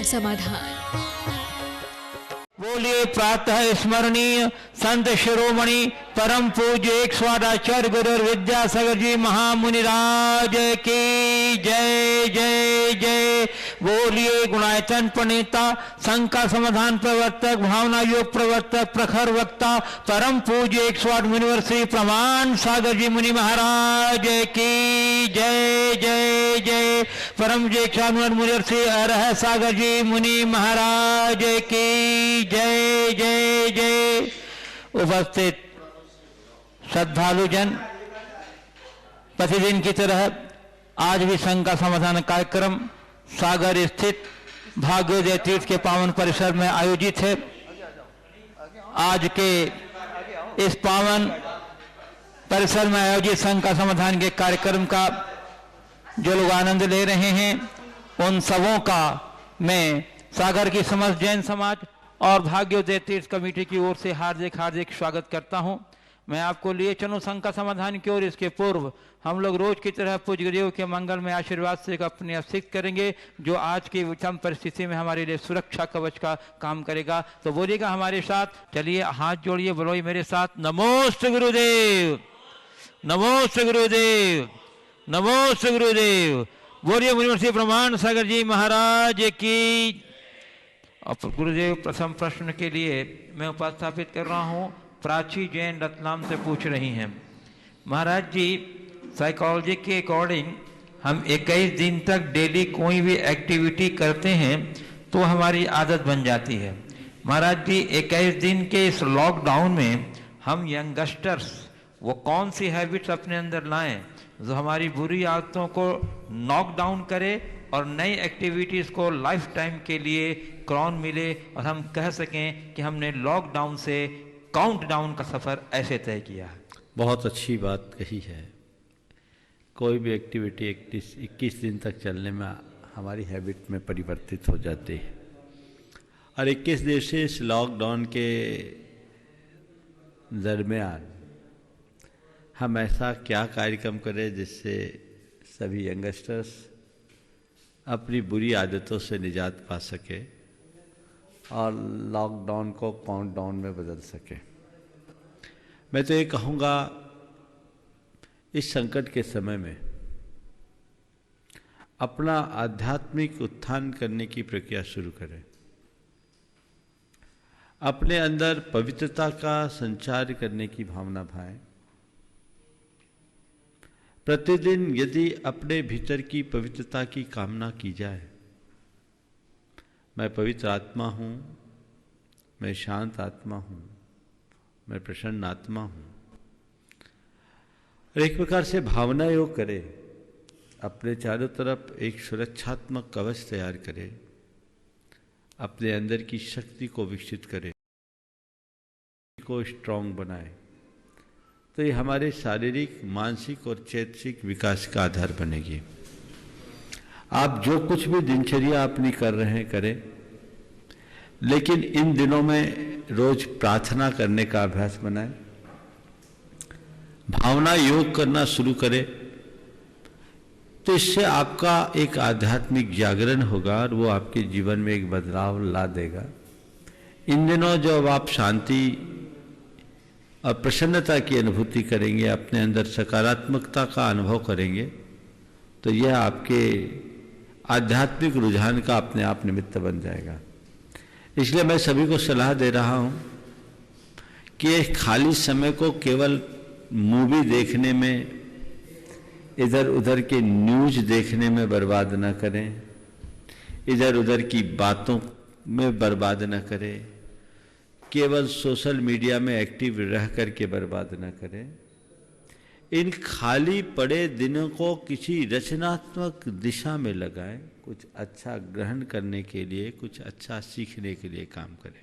समाधान। बोलिए प्रातः स्मरणीय संत शिरोमणि परम पूज्य एक स्वादाचार्य गुरु विद्यासागर जी महामुनिराज की जय जय जय। बोलिए गुणायतन प्रणेता शंका समाधान प्रवर्तक भावना योग प्रवर्तक प्रखर वक्ता परम पूज्य एक स्वाद मुनिवर श्री प्रमाण सागर जी मुनि महाराज की जय जय जय। परम जय मुनिवर श्री अरह सागर जी मुनि महाराज की जय जय जय। उपस्थित श्रद्धालु जन, प्रतिदिन की तरह आज भी संघ का समाधान कार्यक्रम सागर स्थित भाग्योदय तीर्थ के पावन परिसर में आयोजित है। आज के इस पावन परिसर में आयोजित संघ का समाधान के कार्यक्रम का जो लोग आनंद ले रहे हैं उन सबों का मैं सागर की समस्त जैन समाज और भाग्योदय तीर्थ कमेटी की ओर से हार्दिक हार्दिक स्वागत करता हूं। मैं आपको लिए चलूं संघ का समाधान की ओर। इसके पूर्व हम लोग रोज की तरह पूज्य गुरुदेव के मंगल में आशीर्वाद से अपने अभिषेक करेंगे जो आज की विषम परिस्थिति में हमारे लिए सुरक्षा कवच का काम करेगा। तो बोलिएगा हमारे साथ, चलिए हाथ जोड़िए, बोलो मेरे साथ, नमोस्तु गुरुदेव, नमोस्तु गुरुदेव, नमोस्तु गुरुदेव। बोलिए मुनिवर प्रमाण सागर जी महाराज की। और गुरुदेव प्रथम प्रश्न के लिए मैं उपस्थापित कर रहा हूँ। प्राची जैन रतलाम से पूछ रही हैं, महाराज जी साइकोलॉजी के अकॉर्डिंग हम 21 दिन तक डेली कोई भी एक्टिविटी करते हैं तो हमारी आदत बन जाती है। महाराज जी 21 दिन के इस लॉकडाउन में हम यंगस्टर्स वो कौन सी हैबिट्स अपने अंदर लाएं जो हमारी बुरी आदतों को नॉक डाउन करे और नई एक्टिविटीज़ को लाइफ टाइम के लिए क्रॉन मिले और हम कह सकें कि हमने लॉकडाउन से काउंटडाउन का सफ़र ऐसे तय किया है। बहुत अच्छी बात कही है। कोई भी एक्टिविटी 21 दिन तक चलने में हमारी हैबिट में परिवर्तित हो जाती है और 21 दिन से इस लॉकडाउन के दरमियान हम ऐसा क्या कार्यक्रम करें जिससे सभी यंगस्टर्स अपनी बुरी आदतों से निजात पा सके और लॉकडाउन को काउंटडाउन में बदल सके। मैं तो ये कहूँगा इस संकट के समय में अपना आध्यात्मिक उत्थान करने की प्रक्रिया शुरू करें। अपने अंदर पवित्रता का संचार करने की भावना भाएं। प्रतिदिन यदि अपने भीतर की पवित्रता की कामना की जाए, मैं पवित्र आत्मा हूँ, मैं शांत आत्मा हूँ, मैं प्रसन्न आत्मा हूँ, एक प्रकार से भावना योग करे, अपने चारों तरफ एक सुरक्षात्मक कवच तैयार करे, अपने अंदर की शक्ति को विकसित करे, को स्ट्रांग बनाए, तो ये हमारे शारीरिक, मानसिक और चैतसिक विकास का आधार बनेगी। आप जो कुछ भी दिनचर्या अपनी कर रहे हैं करें, लेकिन इन दिनों में रोज प्रार्थना करने का अभ्यास बनाएं, भावना योग करना शुरू करें, तो इससे आपका एक आध्यात्मिक जागरण होगा और वो आपके जीवन में एक बदलाव ला देगा। इन दिनों जब आप शांति और प्रसन्नता की अनुभूति करेंगे, अपने अंदर सकारात्मकता का अनुभव करेंगे, तो यह आपके आध्यात्मिक रुझान का अपने आप निमित्त बन जाएगा। इसलिए मैं सभी को सलाह दे रहा हूँ कि इस खाली समय को केवल मूवी देखने में, इधर उधर के न्यूज़ देखने में बर्बाद न करें, इधर उधर की बातों में बर्बाद न करें, केवल सोशल मीडिया में एक्टिव रह करके बर्बाद न करें। इन खाली पड़े दिनों को किसी रचनात्मक दिशा में लगाएं, कुछ अच्छा ग्रहण करने के लिए, कुछ अच्छा सीखने के लिए काम करें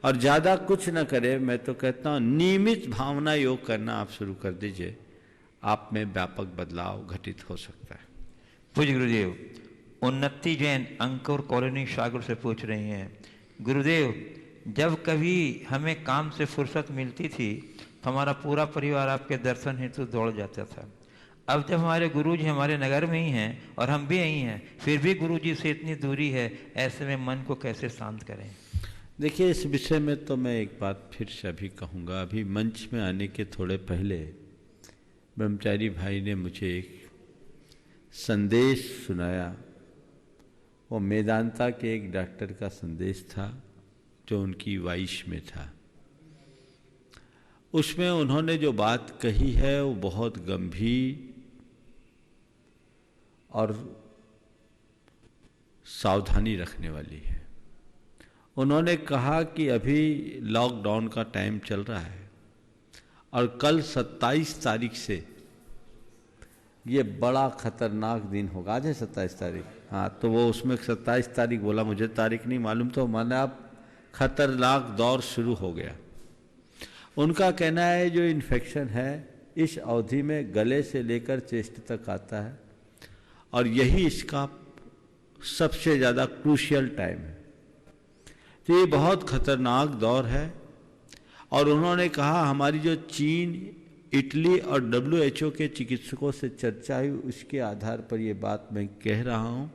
और ज़्यादा कुछ न करें। मैं तो कहता हूँ नियमित भावना योग करना आप शुरू कर दीजिए, आप में व्यापक बदलाव घटित हो सकता है। पूज्य गुरुदेव उन्नति जैन अंकुर कॉलोनी सागर से पूछ रही हैं, गुरुदेव जब कभी हमें काम से फुर्सत मिलती थी तो हमारा पूरा परिवार आपके दर्शन हेतु दौड़ जाता था। अब जब हमारे गुरुजी हमारे नगर में ही हैं और हम भी यहीं हैं, फिर भी गुरुजी से इतनी दूरी है, ऐसे में मन को कैसे शांत करें? देखिए, इस विषय में तो मैं एक बात फिर से अभी कहूँगा। अभी मंच में आने के थोड़े पहले ब्रह्मचारी भाई ने मुझे एक संदेश सुनाया। वो मेदांता के एक डॉक्टर का संदेश था जो उनकी वाइश में था। उसमें उन्होंने जो बात कही है वो बहुत गंभीर और सावधानी रखने वाली है। उन्होंने कहा कि अभी लॉकडाउन का टाइम चल रहा है और कल 27 तारीख से ये बड़ा खतरनाक दिन होगा। आज है 27 तारीख, हाँ, तो वो उसमें 27 तारीख बोला, मुझे तारीख नहीं मालूम, तो माने अब खतरनाक दौर शुरू हो गया। उनका कहना है जो इन्फेक्शन है इस अवधि में गले से लेकर चेस्ट तक आता है और यही इसका सबसे ज़्यादा क्रूशियल टाइम है। तो ये बहुत खतरनाक दौर है। और उन्होंने कहा हमारी जो चीन, इटली और WHO के चिकित्सकों से चर्चा हुई, उसके आधार पर ये बात मैं कह रहा हूँ।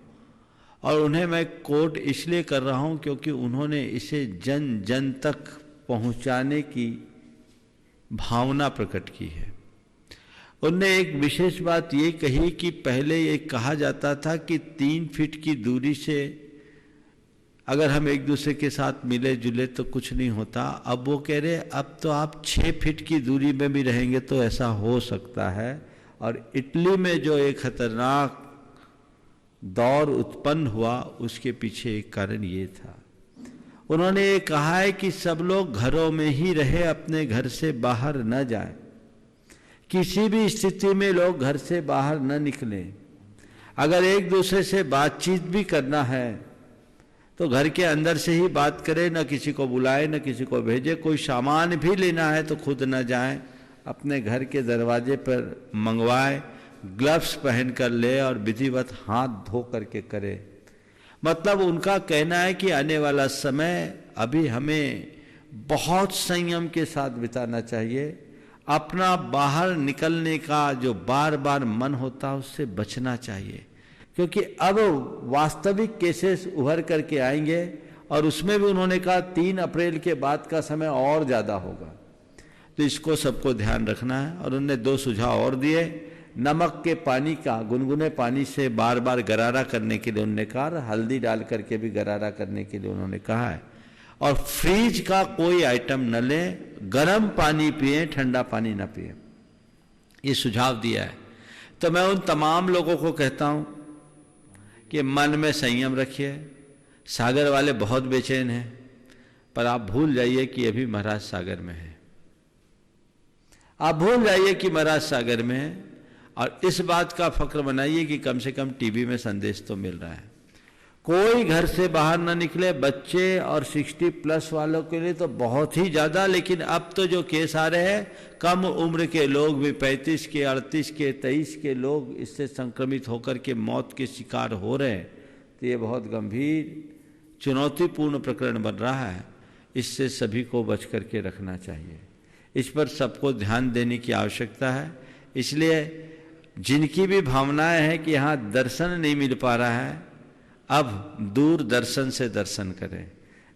और उन्हें मैं कोट इसलिए कर रहा हूँ क्योंकि उन्होंने इसे जन जन तक पहुँचाने की भावना प्रकट की है। उनने एक विशेष बात ये कही कि पहले ये कहा जाता था कि 3 फीट की दूरी से अगर हम एक दूसरे के साथ मिले जुले तो कुछ नहीं होता। अब वो कह रहे अब तो आप 6 फीट की दूरी में भी रहेंगे तो ऐसा हो सकता है। और इटली में जो एक खतरनाक दौर उत्पन्न हुआ उसके पीछे एक कारण ये था। उन्होंने ये कहा है कि सब लोग घरों में ही रहे, अपने घर से बाहर न जाएं। किसी भी स्थिति में लोग घर से बाहर न निकलें। अगर एक दूसरे से बातचीत भी करना है तो घर के अंदर से ही बात करें, न किसी को बुलाए न किसी को भेजे। कोई सामान भी लेना है तो खुद न जाएं, अपने घर के दरवाजे पर मंगवाए, ग्लव्स पहन कर ले और विधिवत हाथ धो करके करे। मतलब उनका कहना है कि आने वाला समय अभी हमें बहुत संयम के साथ बिताना चाहिए। अपना बाहर निकलने का जो बार बार मन होता है उससे बचना चाहिए, क्योंकि अब वास्तविक केसेस उभर करके आएंगे। और उसमें भी उन्होंने कहा 3 अप्रैल के बाद का समय और ज़्यादा होगा, तो इसको सबको ध्यान रखना है। और उन्होंने 2 सुझाव और दिए। नमक के पानी का, गुनगुने पानी से बार बार गरारा करने के लिए उन्होंने कहा, हल्दी डाल करके भी गरारा करने के लिए उन्होंने कहा है। और फ्रिज का कोई आइटम न लें, गर्म पानी पिए, ठंडा पानी न पिए, ये सुझाव दिया है। तो मैं उन तमाम लोगों को कहता हूं कि मन में संयम रखिए। सागर वाले बहुत बेचैन हैं, पर आप भूल जाइए कि अभी महाराज सागर में है। आप भूल जाइए कि महाराज सागर में है और इस बात का फक्र मनाइए कि कम से कम टीवी में संदेश तो मिल रहा है। कोई घर से बाहर ना निकले। बच्चे और 60+ वालों के लिए तो बहुत ही ज़्यादा, लेकिन अब तो जो केस आ रहे हैं कम उम्र के लोग भी, 35 के, 38 के, 23 के लोग इससे संक्रमित होकर के मौत के शिकार हो रहे हैं। तो ये बहुत गंभीर चुनौतीपूर्ण प्रकरण बन रहा है। इससे सभी को बच करके रखना चाहिए। इस पर सबको ध्यान देने की आवश्यकता है। इसलिए जिनकी भी भावनाएं हैं कि यहाँ दर्शन नहीं मिल पा रहा है, अब दूर दर्शन से दर्शन करें।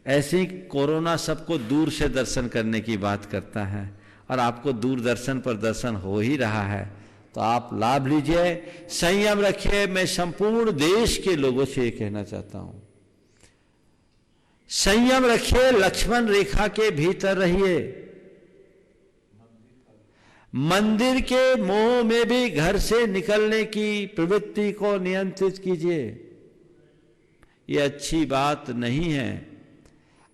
ऐसे ही कोरोना सबको दूर से दर्शन करने की बात करता है और आपको दूरदर्शन पर दर्शन हो ही रहा है, तो आप लाभ लीजिए, संयम रखिए। मैं संपूर्ण देश के लोगों से ये कहना चाहता हूं, संयम रखिए, लक्ष्मण रेखा के भीतर रहिए। मंदिर के मोह में भी घर से निकलने की प्रवृत्ति को नियंत्रित कीजिए। ये अच्छी बात नहीं है।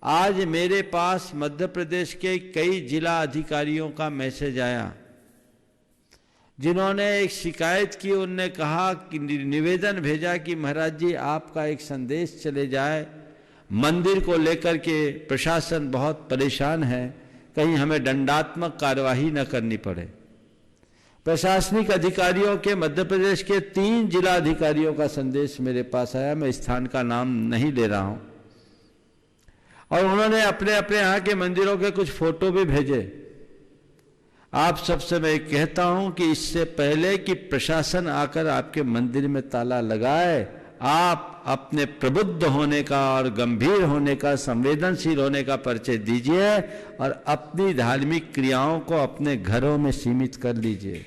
आज मेरे पास मध्य प्रदेश के कई जिला अधिकारियों का मैसेज आया, जिन्होंने एक शिकायत की। उनने कहा कि निवेदन भेजा कि महाराज जी आपका एक संदेश चले जाए, मंदिर को लेकर के प्रशासन बहुत परेशान है, कहीं हमें दंडात्मक कार्यवाही न करनी पड़े। प्रशासनिक अधिकारियों के मध्य प्रदेश के 3 जिला अधिकारियों का संदेश मेरे पास आया। मैं स्थान का नाम नहीं ले रहा हूं। और उन्होंने अपने अपने यहाँ के मंदिरों के कुछ फोटो भी भेजे। आप सबसे मैं कहता हूं कि इससे पहले कि प्रशासन आकर आपके मंदिर में ताला लगाए, आप अपने प्रबुद्ध होने का और गंभीर होने का, संवेदनशील होने का परिचय दीजिए और अपनी धार्मिक क्रियाओं को अपने घरों में सीमित कर लीजिए।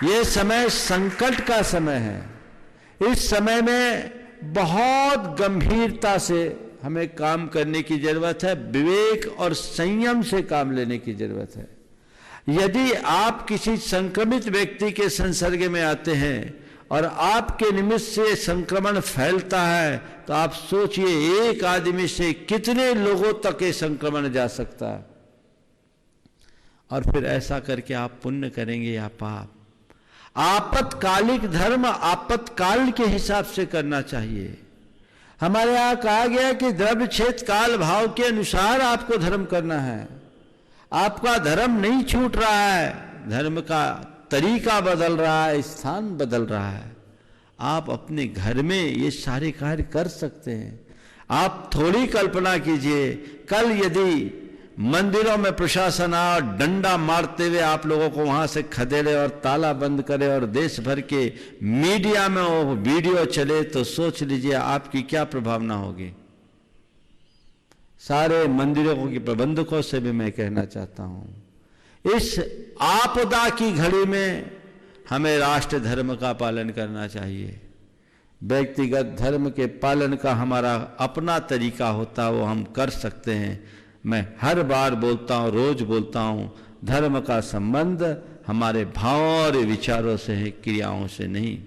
ये समय संकट का समय है। इस समय में बहुत गंभीरता से हमें काम करने की जरूरत है, विवेक और संयम से काम लेने की जरूरत है। यदि आप किसी संक्रमित व्यक्ति के संसर्ग में आते हैं और आपके निमित्त से संक्रमण फैलता है, तो आप सोचिए एक आदमी से कितने लोगों तक ये संक्रमण जा सकता है। और फिर ऐसा करके आप पुण्य करेंगे या पाप। आपत्कालिक धर्म आपत्काल के हिसाब से करना चाहिए। हमारे यहां कहा गया कि द्रव्य क्षेत्र काल भाव के अनुसार आपको धर्म करना है। आपका धर्म नहीं छूट रहा है, धर्म का तरीका बदल रहा है, स्थान बदल रहा है। आप अपने घर में ये सारे कार्य कर सकते हैं। आप थोड़ी कल्पना कीजिए, कल यदि मंदिरों में प्रशासन आ और डंडा मारते हुए आप लोगों को वहां से खदेड़े और ताला बंद करे और देश भर के मीडिया में वो वीडियो चले, तो सोच लीजिए आपकी क्या प्रभावना होगी। सारे मंदिरों के प्रबंधकों से भी मैं कहना चाहता हूं, इस आपदा की घड़ी में हमें राष्ट्र धर्म का पालन करना चाहिए। व्यक्तिगत धर्म के पालन का हमारा अपना तरीका होता है, वो हम कर सकते हैं। मैं हर बार बोलता हूं, रोज बोलता हूं, धर्म का संबंध हमारे भावों और विचारों से है, क्रियाओं से नहीं।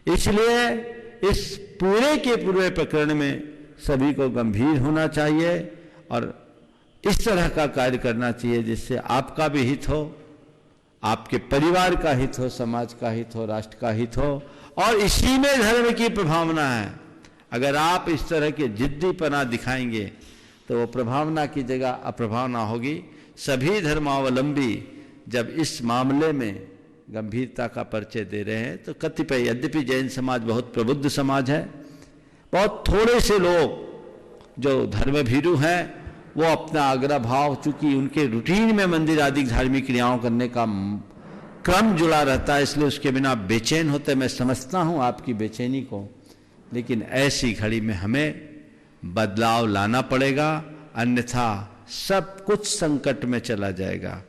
इसलिए इस पूरे के पूरे प्रकरण में सभी को गंभीर होना चाहिए और इस तरह का कार्य करना चाहिए जिससे आपका भी हित हो, आपके परिवार का हित हो, समाज का हित हो, राष्ट्र का हित हो। और इसी में धर्म की प्रभावना है। अगर आप इस तरह के जिद्दीपना दिखाएंगे तो वो प्रभावना की जगह अप्रभावना होगी। सभी धर्मावलंबी जब इस मामले में गंभीरता का परिचय दे रहे हैं तो कतिपय, यद्यपि जैन समाज बहुत प्रबुद्ध समाज है, बहुत थोड़े से लोग जो धर्मभीरु हैं वो अपना आग्रह भाव, चूंकि उनके रूटीन में मंदिर आदि धार्मिक क्रियाओं करने का क्रम जुड़ा रहता है, इसलिए उसके बिना बेचैन होते। मैं समझता हूं आपकी बेचैनी को, लेकिन ऐसी घड़ी में हमें बदलाव लाना पड़ेगा, अन्यथा सब कुछ संकट में चला जाएगा।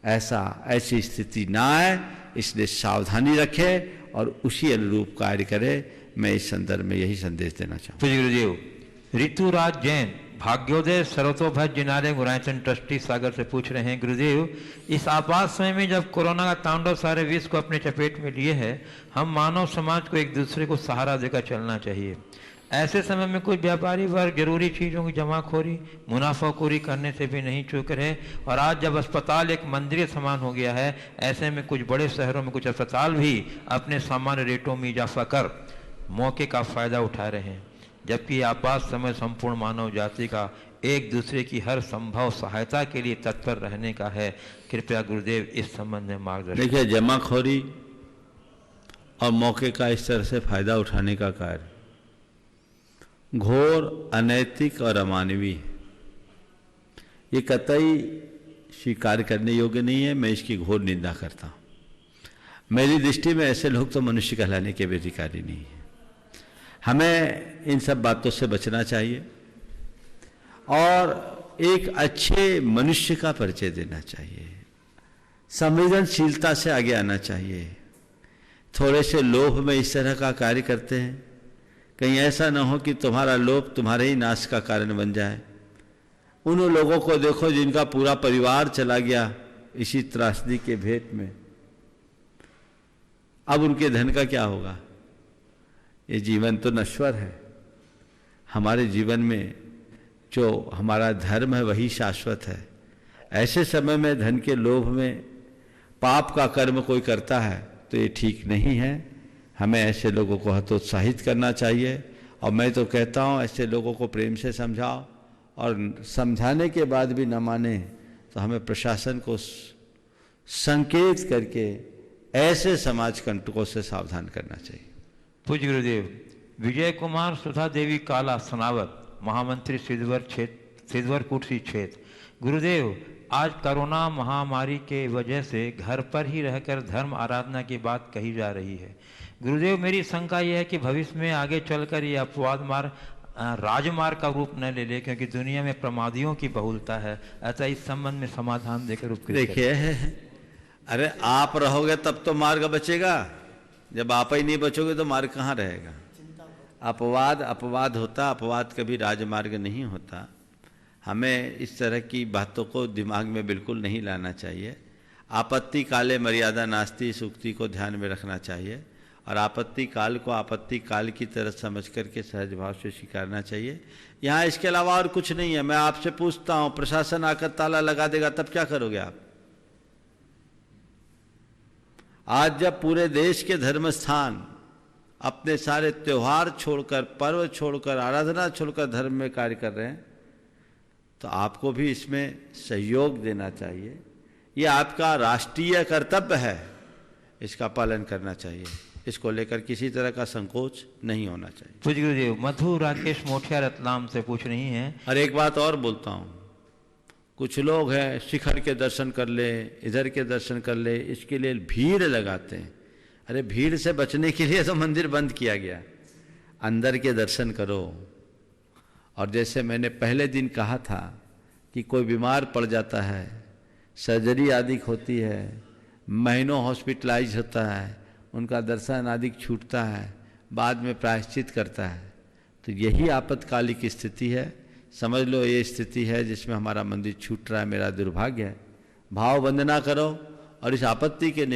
ऐसी स्थिति ना आए, इसलिए सावधानी रखें और उसी अनुरूप कार्य करें। मैं इस संदर्भ में यही संदेश देना चाहूँगा। गुरुदेव ऋतुराज जैन भाग्योदय सर्वतोभय जिनालय गुरायचंद ट्रस्टी सागर से पूछ रहे हैं, गुरुदेव इस आपात समय में जब कोरोना का तांडव सारे विश्व को अपने चपेट में लिए है, हम मानव समाज को एक दूसरे को सहारा देकर चलना चाहिए। ऐसे समय में कुछ व्यापारी वर्ग जरूरी चीज़ों की जमाखोरी, मुनाफाखोरी करने से भी नहीं चूक रहे। और आज जब अस्पताल एक मंदिर समान हो गया है, ऐसे में कुछ बड़े शहरों में कुछ अस्पताल भी अपने सामान्य रेटों में इजाफा कर मौके का फायदा उठा रहे हैं, जबकि आपात समय संपूर्ण मानव जाति का एक दूसरे की हर संभव सहायता के लिए तत्पर रहने का है। कृपया गुरुदेव इस संबंध में मार्गदर्शन। देखिए, जमाखोरी और मौके का इस तरह से फायदा उठाने का कार्य घोर अनैतिक और अमानवीय है। ये कतई स्वीकार करने योग्य नहीं है। मैं इसकी घोर निंदा करता हूँ। मेरी दृष्टि में ऐसे लोग तो मनुष्य कहलाने के भी अधिकारी नहीं है। हमें इन सब बातों से बचना चाहिए और एक अच्छे मनुष्य का परिचय देना चाहिए। संवेदनशीलता से आगे आना चाहिए। थोड़े से लोभ में इस तरह का कार्य करते हैं, कहीं ऐसा ना हो कि तुम्हारा लोभ तुम्हारे ही नाश का कारण बन जाए। उन लोगों को देखो जिनका पूरा परिवार चला गया इसी त्रासदी के भेंट में। अब उनके धन का क्या होगा? ये जीवन तो नश्वर है। हमारे जीवन में जो हमारा धर्म है वही शाश्वत है। ऐसे समय में धन के लोभ में पाप का कर्म कोई करता है तो ये ठीक नहीं है। हमें ऐसे लोगों को हतोत्साहित करना चाहिए और मैं तो कहता हूँ ऐसे लोगों को प्रेम से समझाओ, और समझाने के बाद भी न माने तो हमें प्रशासन को संकेत करके ऐसे समाज कंटकों से सावधान करना चाहिए। पूज्य गुरुदेव विजय कुमार सुधा देवी काला सनावत महामंत्री सिद्धवर कुर्सी क्षेत्र। गुरुदेव आज कोरोना महामारी के वजह से घर पर ही रहकर धर्म आराधना की बात कही जा रही है। गुरुदेव, मेरी शंका यह है कि भविष्य में आगे चलकर ये अपवाद मार्ग राजमार्ग का रूप न ले ले, क्योंकि दुनिया में प्रमादियों की बहुलता है। अतः इस संबंध में समाधान देकर उपकृत देखिए, अरे आप रहोगे तब तो मार्ग बचेगा, जब आप ही नहीं बचोगे तो मार्ग कहाँ रहेगा। अपवाद होता, अपवाद कभी राजमार्ग नहीं होता। हमें इस तरह की बातों को दिमाग में बिल्कुल नहीं लाना चाहिए। आपत्ति काले मर्यादा नास्ति, इस उक्ति को ध्यान में रखना चाहिए और आपत्ति काल को आपत्ति काल की तरह समझ करके सहज भाव से स्वीकारना चाहिए। यहाँ इसके अलावा और कुछ नहीं है। मैं आपसे पूछता हूँ, प्रशासन आकर ताला लगा देगा तब क्या करोगे आप? आज जब पूरे देश के धर्म स्थान अपने सारे त्योहार छोड़कर, पर्व छोड़कर, आराधना छोड़कर धर्म में कार्य कर रहे हैं, तो आपको भी इसमें सहयोग देना चाहिए। ये आपका राष्ट्रीय कर्तव्य है, इसका पालन करना चाहिए। इसको लेकर किसी तरह का संकोच नहीं होना चाहिए। पूज्य गुरुदेव, मधु राकेश मोठिया रतलाम से पूछ रही हैं। और एक बात और बोलता हूँ, कुछ लोग हैं शिखर के दर्शन कर ले, इधर के दर्शन कर ले, इसके लिए भीड़ लगाते हैं। अरे भीड़ से बचने के लिए तो मंदिर बंद किया गया, अंदर के दर्शन करो। और जैसे मैंने पहले दिन कहा था कि कोई बीमार पड़ जाता है, सर्जरी आदि होती है, महीनों हॉस्पिटलाइज होता है, उनका दर्शन आदि छूटता है, बाद में प्रायश्चित करता है, तो यही आपातकालिक स्थिति है। समझ लो ये स्थिति है जिसमें हमारा मंदिर छूट रहा है, मेरा दुर्भाग्य है। भाव वंदना करो और इस आपत्ति के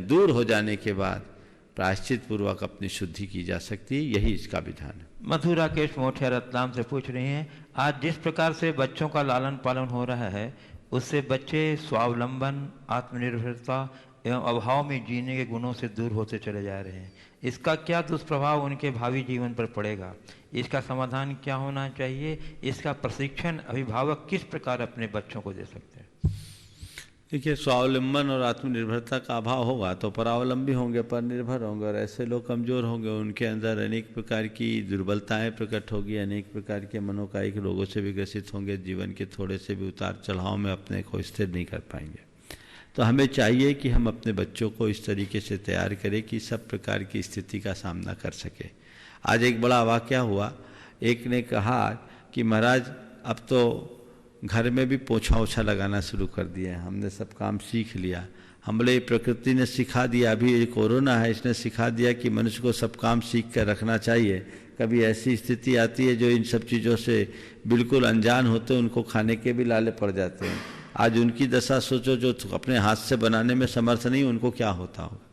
दूर हो जाने के बाद प्रायश्चित पूर्वक अपनी शुद्धि की जा सकती है, यही इसका विधान है। मधु राकेश मोठिया रतलाम से पूछ रही हैं, आज जिस प्रकार से बच्चों का लालन पालन हो रहा है, उससे बच्चे स्वावलंबन, आत्मनिर्भरता एवं अभाव में जीने के गुणों से दूर होते चले जा रहे हैं। इसका क्या दुष्प्रभाव उनके भावी जीवन पर पड़ेगा? इसका समाधान क्या होना चाहिए? इसका प्रशिक्षण अभिभावक किस प्रकार अपने बच्चों को दे सकते हैं? देखिए, स्वावलंबन और आत्मनिर्भरता का अभाव होगा तो परावलंबी होंगे, पर निर्भर होंगे, और ऐसे लोग कमज़ोर होंगे। उनके अंदर अनेक प्रकार की दुर्बलताएं प्रकट होगी, अनेक प्रकार के मनोकायिक रोगों से भी ग्रसित होंगे, जीवन के थोड़े से भी उतार चढ़ाव में अपने को स्थिर नहीं कर पाएंगे। तो हमें चाहिए कि हम अपने बच्चों को इस तरीके से तैयार करें कि सब प्रकार की स्थिति का सामना कर सके। आज एक बड़ा वाक़या हुआ, एक ने कहा कि महाराज अब तो घर में भी पोछा ओछा लगाना शुरू कर दिया, हमने सब काम सीख लिया। हम बोले प्रकृति ने सिखा दिया, अभी ये कोरोना है, इसने सिखा दिया कि मनुष्य को सब काम सीख कर रखना चाहिए। कभी ऐसी स्थिति आती है जो इन सब चीज़ों से बिल्कुल अनजान होते हैं, उनको खाने के भी लाले पड़ जाते हैं। आज उनकी दशा सोचो, जो अपने हाथ से बनाने में समर्थ नहीं, उनको क्या होता होगा।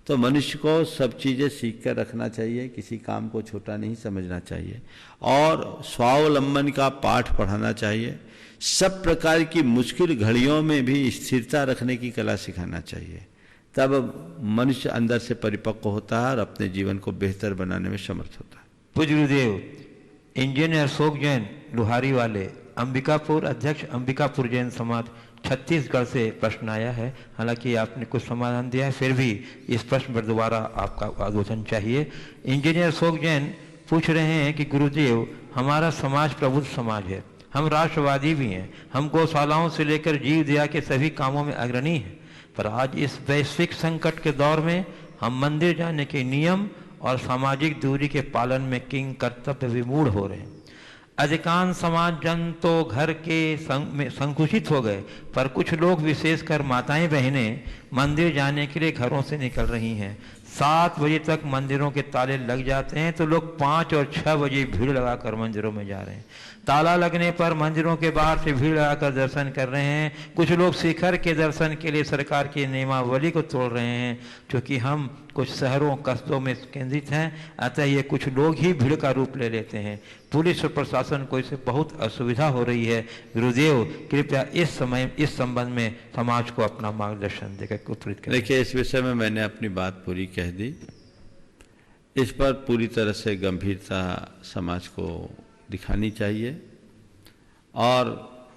तो मनुष्य को सब चीज़ें सीख कर रखना चाहिए, किसी काम को छोटा नहीं समझना चाहिए, और स्वावलंबन का पाठ पढ़ाना चाहिए। सब प्रकार की मुश्किल घड़ियों में भी स्थिरता रखने की कला सिखाना चाहिए। तब मनुष्य अंदर से परिपक्व होता है और अपने जीवन को बेहतर बनाने में समर्थ होता है। पूज्य गुरुदेव, इंजीनियर अशोक जैन लुहारी वाले, अंबिकापुर अध्यक्ष अंबिकापुर जैन समाज छत्तीसगढ़ से प्रश्न आया है। हालांकि आपने कुछ समाधान दिया है, फिर भी इस प्रश्न पर दोबारा आपका आलोचन चाहिए। इंजीनियर अशोक जैन पूछ रहे हैं कि गुरुदेव, हमारा समाज प्रबुद्ध समाज है, हम राष्ट्रवादी भी हैं, हम गौशालाओं से लेकर जीव दया के सभी कामों में अग्रणी हैं, पर आज इस वैश्विक संकट के दौर में हम मंदिर जाने के नियम और सामाजिक दूरी के पालन में किंग कर्तव्य विमूढ़ हो रहे हैं। अधिकांश समाज जन तो घर के में संकुचित हो गए, पर कुछ लोग विशेषकर माताएं बहनें मंदिर जाने के लिए घरों से निकल रही हैं। 7 बजे तक मंदिरों के ताले लग जाते हैं तो लोग 5 और 6 बजे भीड़ लगाकर मंदिरों में जा रहे हैं। ताला लगने पर मंदिरों के बाहर से भीड़ लगाकर दर्शन कर रहे हैं। कुछ लोग शिखर के दर्शन के लिए सरकार की नियमावली को तोड़ रहे हैं। क्योंकि हम कुछ शहरों कस्बों में केंद्रित हैं, अतः ये कुछ लोग ही भीड़ का रूप ले लेते हैं। पुलिस और प्रशासन को इससे बहुत असुविधा हो रही है। गुरुदेव, कृपया इस संबंध में समाज को अपना मार्गदर्शन देकर उत्तरित करें। देखिए, इस विषय में मैंने अपनी बात पूरी कह दी। इस पर पूरी तरह से गंभीरता समाज को दिखानी चाहिए और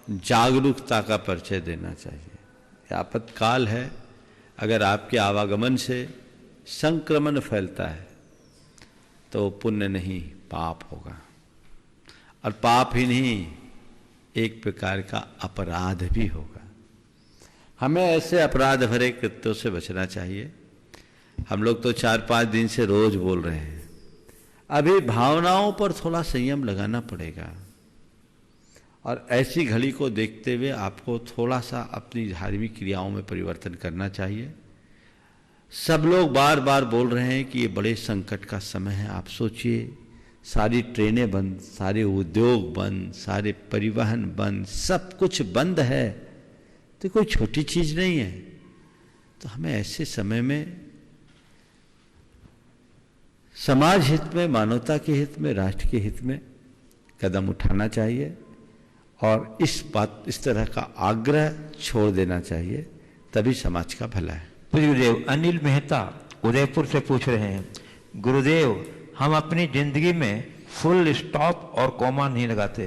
जागरूकता का परिचय देना चाहिए। आपातकाल है, अगर आपके आवागमन से संक्रमण फैलता है तो पुण्य नहीं पाप होगा, और पाप ही नहीं एक प्रकार का अपराध भी होगा। हमें ऐसे अपराध भरे कृत्यों से बचना चाहिए। हम लोग तो 4-5 दिन से रोज बोल रहे हैं। अभी भावनाओं पर थोड़ा संयम लगाना पड़ेगा और ऐसी घड़ी को देखते हुए आपको थोड़ा सा अपनी धार्मिक क्रियाओं में परिवर्तन करना चाहिए। सब लोग बार बार बोल रहे हैं कि ये बड़े संकट का समय है। आप सोचिए, सारी ट्रेनें बंद, सारे उद्योग बंद, सारे परिवहन बंद, सब कुछ बंद है, तो कोई छोटी चीज नहीं है। तो हमें ऐसे समय में समाज हित में, मानवता के हित में, राष्ट्र के हित में कदम उठाना चाहिए और इस तरह का आग्रह छोड़ देना चाहिए, तभी समाज का भला है। गुरुदेव अनिल मेहता उदयपुर से पूछ रहे हैं, गुरुदेव हम अपनी जिंदगी में फुल स्टॉप और कॉमा नहीं लगाते,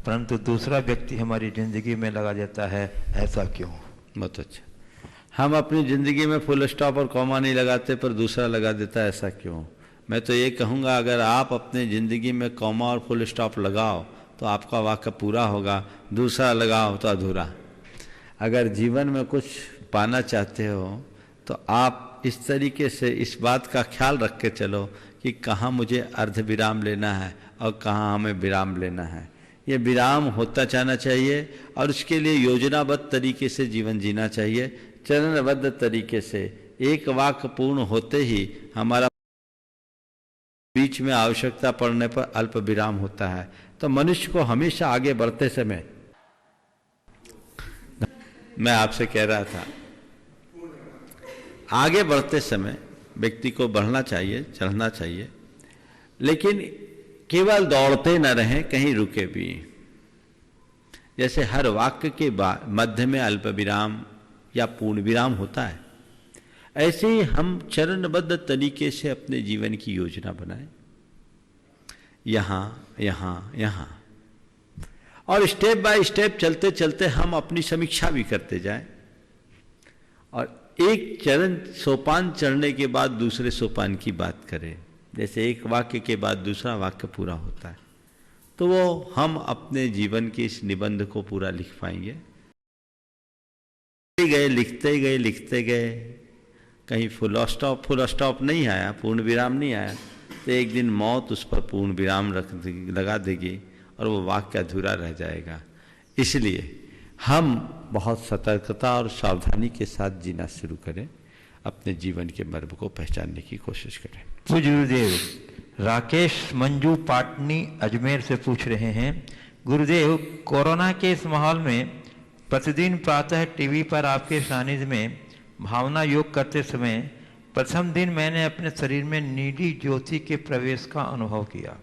परंतु दूसरा व्यक्ति हमारी जिंदगी में लगा देता है, ऐसा क्यों? बहुत अच्छा। हम अपनी जिंदगी में फुल स्टॉप और कॉमा नहीं लगाते पर दूसरा लगा देता है, ऐसा क्यों? मैं तो ये कहूँगा, अगर आप अपने ज़िंदगी में कॉमा और फुल स्टॉप लगाओ तो आपका वाक्य पूरा होगा, दूसरा लगाओ तो अधूरा। अगर जीवन में कुछ पाना चाहते हो तो आप इस तरीके से इस बात का ख्याल रख के चलो कि कहाँ मुझे अर्ध विराम लेना है और कहाँ हमें विराम लेना है। ये विराम होता जाना चाहिए और उसके लिए योजनाबद्ध तरीके से जीवन जीना चाहिए, चरणबद्ध तरीके से। एक वाक्य पूर्ण होते ही हमारा बीच में आवश्यकता पड़ने पर अल्प विराम होता है। तो मनुष्य को हमेशा आगे बढ़ते समय, मैं आपसे कह रहा था, आगे बढ़ते समय व्यक्ति को बढ़ना चाहिए, चढ़ना चाहिए, लेकिन केवल दौड़ते न रहें, कहीं रुके भी। जैसे हर वाक्य के बाद मध्य में अल्प विराम या पूर्ण विराम होता है, ऐसे ही हम चरणबद्ध तरीके से अपने जीवन की योजना बनाएं, यहाँ यहाँ यहाँ, और स्टेप बाय स्टेप चलते चलते हम अपनी समीक्षा भी करते जाएं और एक चरण सोपान चढ़ने के बाद दूसरे सोपान की बात करें। जैसे एक वाक्य के बाद दूसरा वाक्य पूरा होता है तो वो हम अपने जीवन के इस निबंध को पूरा लिख पाएंगे। लिखते गए, कहीं फुल स्टॉप नहीं आया, पूर्ण विराम नहीं आया, तो एक दिन मौत उस पर पूर्ण विराम लगा देगी और वो वाक्य अधूरा रह जाएगा। इसलिए हम बहुत सतर्कता और सावधानी के साथ जीना शुरू करें, अपने जीवन के मर्म को पहचानने की कोशिश करें। गुरुदेव राकेश मंजू पाटनी अजमेर से पूछ रहे हैं, गुरुदेव कोरोना के इस माहौल में प्रतिदिन प्रातः टीवी पर आपके सानिध्य में भावना योग करते समय प्रथम दिन मैंने अपने शरीर में नीली ज्योति के प्रवेश का अनुभव किया,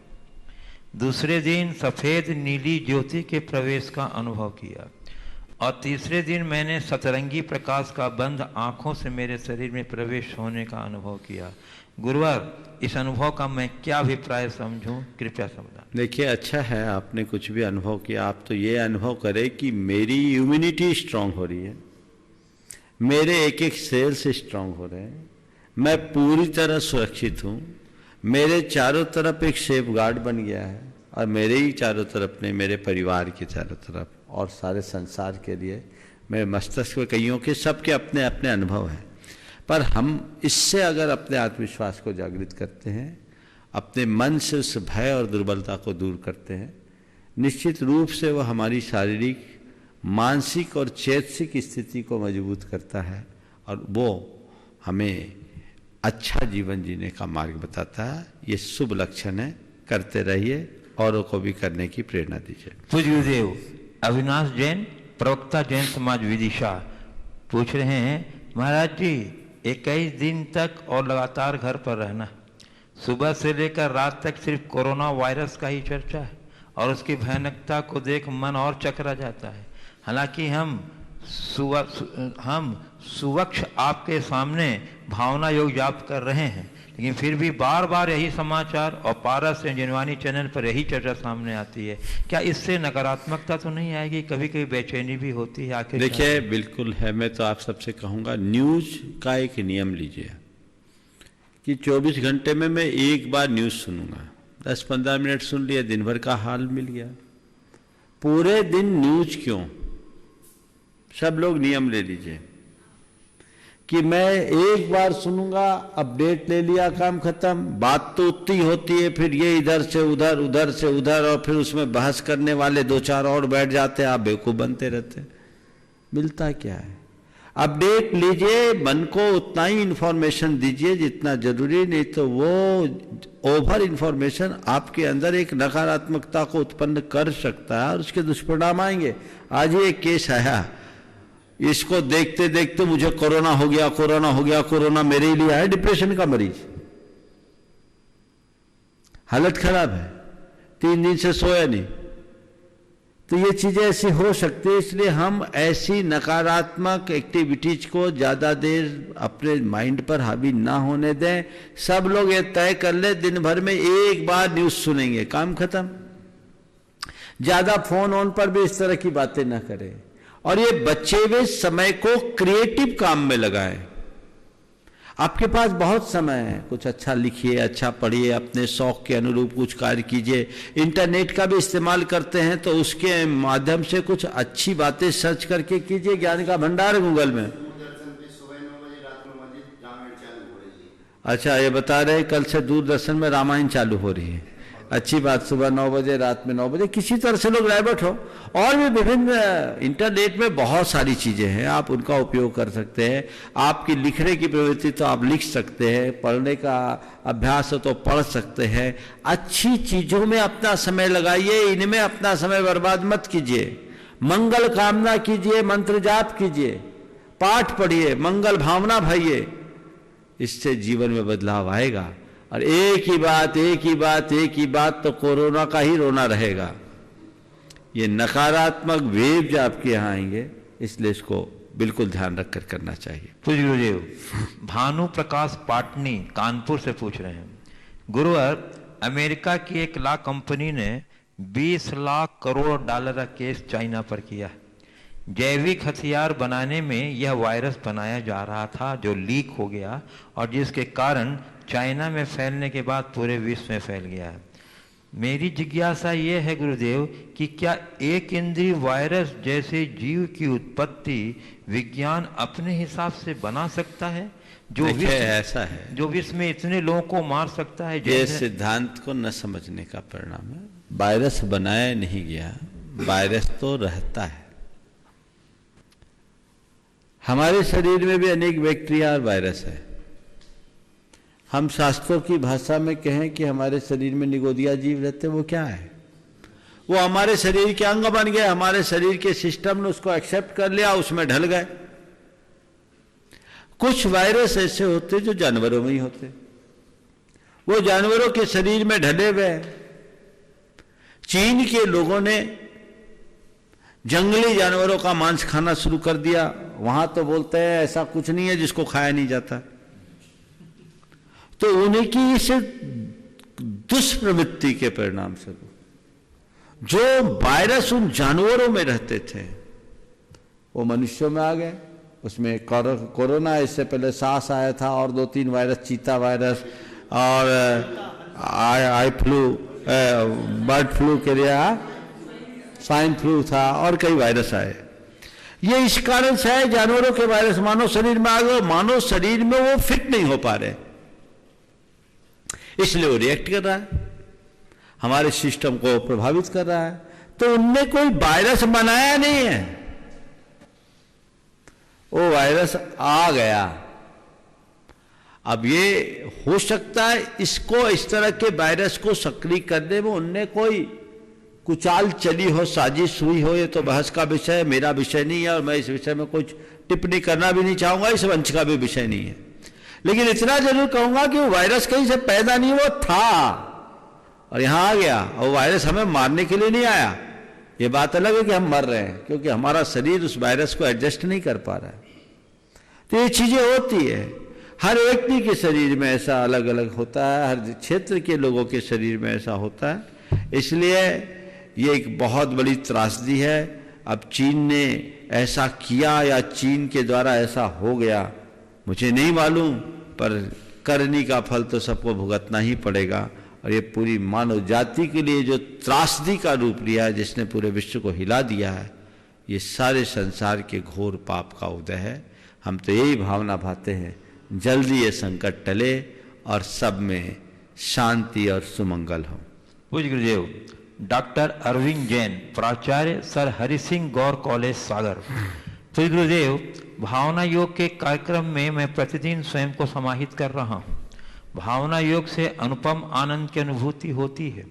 दूसरे दिन सफ़ेद नीली ज्योति के प्रवेश का अनुभव किया और तीसरे दिन मैंने सतरंगी प्रकाश का बंद आँखों से मेरे शरीर में प्रवेश होने का अनुभव किया। गुरुवर, इस अनुभव का मैं क्या अभिप्राय समझूं, कृपया समझाएं। देखिए, अच्छा है आपने कुछ भी अनुभव किया। आप तो ये अनुभव करें कि मेरी इम्यूनिटी स्ट्रांग हो रही है, मेरे एक एक सेल्स स्ट्रांग हो रहे हैं, मैं पूरी तरह सुरक्षित हूँ, मेरे चारों तरफ एक सेफ गार्ड बन गया है और मेरे ही चारों तरफ नहीं, मेरे परिवार के चारों तरफ और सारे संसार के लिए, मेरे मस्तिष्क में कईयों के सबके अपने अपने अनुभव हैं। पर हम इससे अगर अपने आत्मविश्वास को जागृत करते हैं, अपने मन से उस भय और दुर्बलता को दूर करते हैं, निश्चित रूप से वह हमारी शारीरिक, मानसिक और चैतसिक स्थिति को मजबूत करता है और वो हमें अच्छा जीवन जीने का मार्ग बताता है। ये शुभ लक्षण है, करते रहिए, औरों को भी करने की प्रेरणा दीजिए। पूज्य गुरुदेव अविनाश जैन, प्रवक्ता जैन समाज विदिशा, पूछ रहे हैं, महाराज जी 21 दिन तक और लगातार घर पर रहना, सुबह से लेकर रात तक सिर्फ कोरोना वायरस का ही चर्चा है और उसकी भयानकता को देख मन और चकरा जाता है। हालांकि हम सुवक्ष आपके सामने भावना योग जाप कर रहे हैं, लेकिन फिर भी बार बार यही समाचार और पारस जिनवानी चैनल पर यही चर्चा सामने आती है। क्या इससे नकारात्मकता तो नहीं आएगी, कभी कभी बेचैनी भी होती है? आखिर देखिए, बिल्कुल है। मैं तो आप सबसे कहूँगा, न्यूज़ का एक नियम लीजिए कि 24 घंटे में मैं एक बार न्यूज़ सुनूंगा। 10-15 मिनट सुन लिया, दिन भर का हाल मिल गया। पूरे दिन न्यूज़ क्यों? सब लोग नियम ले लीजिए। कि मैं एक बार सुनूंगा, अपडेट ले लिया, काम खत्म। बात तो उतनी होती है, फिर ये इधर से उधर, उधर से उधर, और फिर उसमें बहस करने वाले 2-4 और बैठ जाते हैं, आप बेवकूफ बनते रहते हैं। मिलता क्या है? अपडेट लीजिए, मन को उतना ही इंफॉर्मेशन दीजिए जितना जरूरी, नहीं तो वो ओवर इंफॉर्मेशन आपके अंदर एक नकारात्मकता को उत्पन्न कर सकता है और उसके दुष्परिणाम आएंगे। आज ही एक केस आया, इसको देखते देखते मुझे कोरोना हो गया, कोरोना हो गया, कोरोना मेरे ही लिए है, डिप्रेशन का मरीज, हालत खराब है, 3 दिन से सोया नहीं। तो ये चीजें ऐसी हो सकती है, इसलिए हम ऐसी नकारात्मक एक्टिविटीज को ज्यादा देर अपने माइंड पर हावी ना होने दें। सब लोग ये तय कर ले दिन भर में एक बार न्यूज सुनेंगे, काम खत्म। ज्यादा फोन ऑन पर भी इस तरह की बातें ना करें, और ये बचे हुए समय को क्रिएटिव काम में लगाएं। आपके पास बहुत समय है, कुछ अच्छा लिखिए, अच्छा पढ़िए, अपने शौक के अनुरूप कुछ कार्य कीजिए। इंटरनेट का भी इस्तेमाल करते हैं तो उसके माध्यम से कुछ अच्छी बातें सर्च करके कीजिए। ज्ञान का भंडार है गूगल में। अच्छा, ये बता रहे कल से दूरदर्शन में रामायण चालू हो रही है। अच्छी बात, सुबह 9 बजे, रात में 9 बजे, किसी तरह से लोग डाइवर्ट हो। और भी विभिन्न इंटरनेट में बहुत सारी चीजें हैं, आप उनका उपयोग कर सकते हैं। आपकी लिखने की प्रवृत्ति तो आप लिख सकते हैं, पढ़ने का अभ्यास हो तो पढ़ सकते हैं। अच्छी चीजों में अपना समय लगाइए, इनमें अपना समय बर्बाद मत कीजिए। मंगल कामना कीजिए, मंत्र जाप कीजिए, पाठ पढ़िए, मंगल भावना भरिए, इससे जीवन में बदलाव आएगा। और एक ही बात, एक ही बात, एक ही बात, तो कोरोना का ही रोना रहेगा। ये नकारात्मक वेव्स आपके यहाँ आएंगे, इसलिए इसको बिल्कुल ध्यान रखकर करना चाहिए। पूज्य गुरुदेव, भानु प्रकाश पाटनी कानपुर से पूछ रहे हैं, गुरुवर, अमेरिका की एक ला कंपनी ने 20 लाख करोड़ डॉलर का केस चाइना पर किया है। जैविक हथियार बनाने में यह वायरस बनाया जा रहा था जो लीक हो गया और जिसके कारण चाइना में फैलने के बाद पूरे विश्व में फैल गया है। मेरी जिज्ञासा ये है गुरुदेव कि क्या एक इंद्रिय वायरस जैसे जीव की उत्पत्ति विज्ञान अपने हिसाब से बना सकता है, जो विश्व ऐसा है, जो विश्व में इतने लोगों को मार सकता है? ये सिद्धांत को न समझने का परिणाम है। वायरस बनाया नहीं गया, वायरस तो रहता है। हमारे शरीर में भी अनेक बैक्टीरिया और वायरस है। हम शास्त्रों की भाषा में कहें कि हमारे शरीर में निगोदिया जीव रहते, वो क्या है? वो हमारे शरीर के अंग बन गए, हमारे शरीर के सिस्टम ने उसको एक्सेप्ट कर लिया, उसमें ढल गए। कुछ वायरस ऐसे होते जो जानवरों में ही होते, वो जानवरों के शरीर में ढले हुए। चीन के लोगों ने जंगली जानवरों का मांस खाना शुरू कर दिया। वहां तो बोलते हैं ऐसा कुछ नहीं है जिसको खाया नहीं जाता। तो उनकी इस दुष्प्रवृत्ति के परिणाम स्वरूप जो वायरस उन जानवरों में रहते थे वो मनुष्यों में आ गए। उसमें कोरोना, इससे पहले सार्स आया था और 2-3 वायरस, चीता वायरस और आई फ्लू, बर्ड फ्लू के लिए स्वाइन फ्लू था, और कई वायरस आए। ये इस कारण से है, जानवरों के वायरस मानव शरीर में आ गए। मानव शरीर में वो फिट नहीं हो पा रहे, इसलिए वो रिएक्ट कर रहा है, हमारे सिस्टम को प्रभावित कर रहा है। तो उनने कोई वायरस बनाया नहीं है, वो वायरस आ गया। अब ये हो सकता है इसको, इस तरह के वायरस को सक्रिय करने में उनने कोई कुचाल चली हो, साजिश हुई हो। ये तो बहस का विषय है, मेरा विषय नहीं है, और मैं इस विषय में कुछ टिप्पणी करना भी नहीं चाहूंगा, इस मंच का भी विषय नहीं है। लेकिन इतना जरूर कहूंगा कि वो वायरस कहीं से पैदा नहीं, वो था और यहां आ गया। और वो वायरस हमें मारने के लिए नहीं आया। ये बात अलग है कि हम मर रहे हैं, क्योंकि हमारा शरीर उस वायरस को एडजस्ट नहीं कर पा रहा है। तो ये चीजें होती है, हर व्यक्ति के शरीर में ऐसा अलग अलग होता है, हर क्षेत्र के लोगों के शरीर में ऐसा होता है। इसलिए ये एक बहुत बड़ी त्रासदी है। अब चीन ने ऐसा किया या चीन के द्वारा ऐसा हो गया, मुझे नहीं मालूम, पर करनी का फल तो सबको भुगतना ही पड़ेगा। और ये पूरी मानव जाति के लिए जो त्रासदी का रूप लिया है, जिसने पूरे विश्व को हिला दिया है, ये सारे संसार के घोर पाप का उदय है। हम तो यही भावना भाते हैं जल्दी ये संकट टले और सब में शांति और सुमंगल हो। पूज्य गुरुदेव, डॉक्टर अरविंद जैन, प्राचार्य सर हरि सिंह गौर कॉलेज सागर। पूज्य गुरुदेव, भावना योग के कार्यक्रम में मैं प्रतिदिन स्वयं को समाहित कर रहा हूँ। भावना योग से अनुपम आनंद की अनुभूति होती है।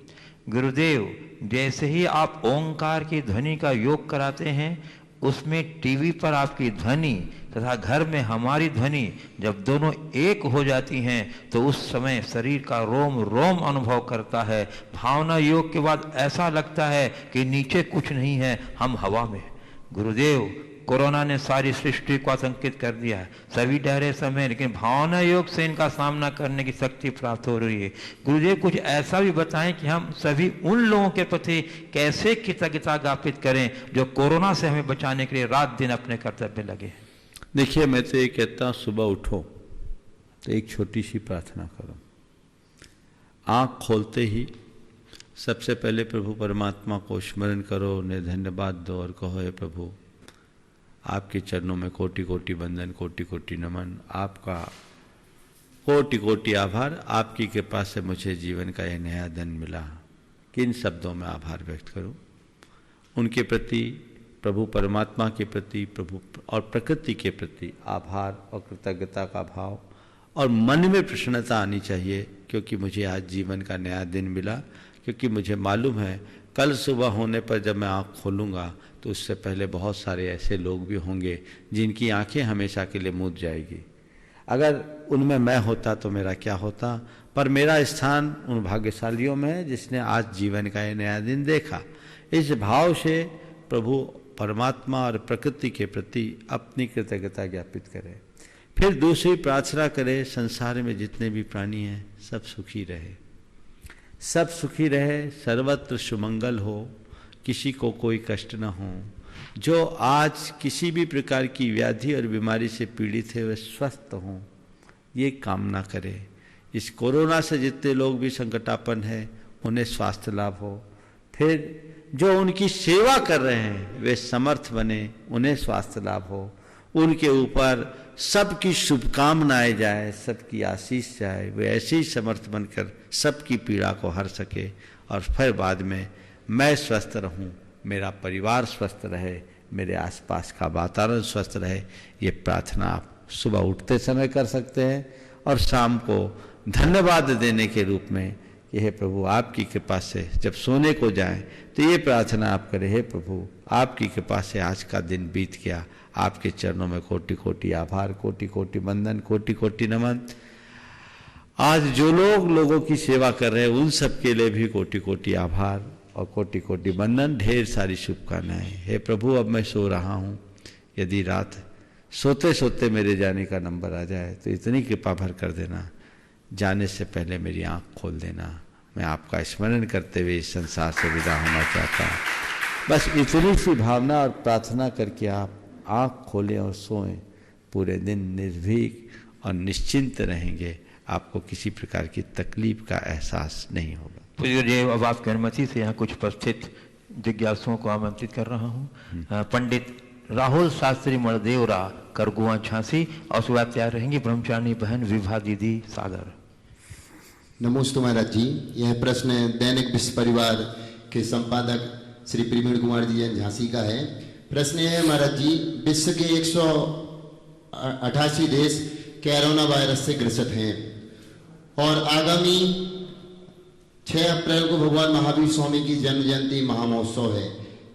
गुरुदेव, जैसे ही आप ओंकार की ध्वनि का योग कराते हैं, उसमें टीवी पर आपकी ध्वनि तथा घर में हमारी ध्वनि जब दोनों एक हो जाती हैं तो उस समय शरीर का रोम रोम अनुभव करता है। भावना योग के बाद ऐसा लगता है कि नीचे कुछ नहीं है, हम हवा में। गुरुदेव, कोरोना ने सारी सृष्टि को आतंकित कर दिया है, सभी डरे समय, लेकिन भावना योग से इनका सामना करने की शक्ति प्राप्त हो रही है। गुरुदेव, कुछ ऐसा भी बताएं कि हम सभी उन लोगों के प्रति कैसे कृतज्ञता ज्ञापित करें जो कोरोना से हमें बचाने के लिए रात दिन अपने कर्तव्य लगे हैं। देखिए, मैं तो ये कहता हूँ, सुबह उठो तो एक छोटी सी प्रार्थना करो। आँख खोलते ही सबसे पहले प्रभु परमात्मा को स्मरण करो, उन्हें धन्यवाद दो और कहो, हे प्रभु, आपके चरणों में कोटि कोटि वंदन, कोटि कोटि नमन, आपका कोटि कोटि आभार। आपकी कृपा से मुझे जीवन का यह नया दिन मिला। किन शब्दों में आभार व्यक्त करूं? उनके प्रति, प्रभु परमात्मा के प्रति, प्रभु और प्रकृति के प्रति आभार और कृतज्ञता का भाव, और मन में प्रसन्नता आनी चाहिए क्योंकि मुझे आज जीवन का नया दिन मिला। क्योंकि मुझे मालूम है कल सुबह होने पर जब मैं आँख खोलूँगा तो उससे पहले बहुत सारे ऐसे लोग भी होंगे जिनकी आंखें हमेशा के लिए मूंद जाएगी। अगर उनमें मैं होता तो मेरा क्या होता, पर मेरा स्थान उन भाग्यशालियों में है जिसने आज जीवन का ये नया दिन देखा। इस भाव से प्रभु परमात्मा और प्रकृति के प्रति अपनी कृतज्ञता ज्ञापित करें। फिर दूसरी प्रार्थना करें, संसार में जितने भी प्राणी हैं सब सुखी रहे, सब सुखी रहे, सर्वत्र सुमंगल हो, किसी को कोई कष्ट न हो। जो आज किसी भी प्रकार की व्याधि और बीमारी से पीड़ित है वे स्वस्थ हों, ये कामना करें। इस कोरोना से जितने लोग भी संकटापन्न है उन्हें स्वास्थ्य लाभ हो। फिर जो उनकी सेवा कर रहे हैं वे समर्थ बने, उन्हें स्वास्थ्य लाभ हो। उनके ऊपर सबकी शुभकामनाएं जाए, सबकी आशीष जाए, वे ऐसे ही समर्थ बनकर सबकी पीड़ा को हर सके। और फिर बाद में मैं स्वस्थ रहूं, मेरा परिवार स्वस्थ रहे, मेरे आसपास का वातावरण स्वस्थ रहे। ये प्रार्थना आप सुबह उठते समय कर सकते हैं और शाम को धन्यवाद देने के रूप में कि हे प्रभु, आपकी कृपा से जब सोने को जाएं तो ये प्रार्थना आप करें, हे प्रभु, आपकी कृपा से आज का दिन बीत गया, आपके चरणों में कोटि कोटि आभार, कोटि कोटि वंदन, कोटि कोटि नमन। आज जो लोग लोगों की सेवा कर रहे हैं उन सब के लिए भी कोटि कोटि आभार और कोटि कोटि वंदन, ढेर सारी शुभकामनाएं। हे प्रभु, अब मैं सो रहा हूँ, यदि रात सोते सोते मेरे जाने का नंबर आ जाए तो इतनी कृपा भर कर देना, जाने से पहले मेरी आँख खोल देना। मैं आपका स्मरण करते हुए इस संसार से विदा होना चाहता हूँ। बस इतनी सी भावना और प्रार्थना करके आप आँख खोलें और सोएं। पूरे दिन निर्भीक और निश्चिंत रहेंगे, आपको किसी प्रकार की तकलीफ का एहसास नहीं होगा। पूज्य, अब आपकी अनुमति से यहाँ कुछ उपस्थित जिज्ञासुओं को आमंत्रित कर रहा हूँ। पंडित राहुल शास्त्री मणदेवरा, करगुआ, झांसी, और सुबह तैयार रहेंगी ब्रह्मचारिणी बहन विभा दीदी, सागर। नमोस्तु महाराज जी। यह प्रश्न दैनिक विश्व परिवार के संपादक श्री प्रवीण कुमार जी जैन झांसी का है। प्रश्न है महाराज जी, विश्व के 188 देश कोरोना वायरस से ग्रसित हैं और आगामी 6 अप्रैल को भगवान महावीर स्वामी की जन्म जयंती महामहोत्सव है।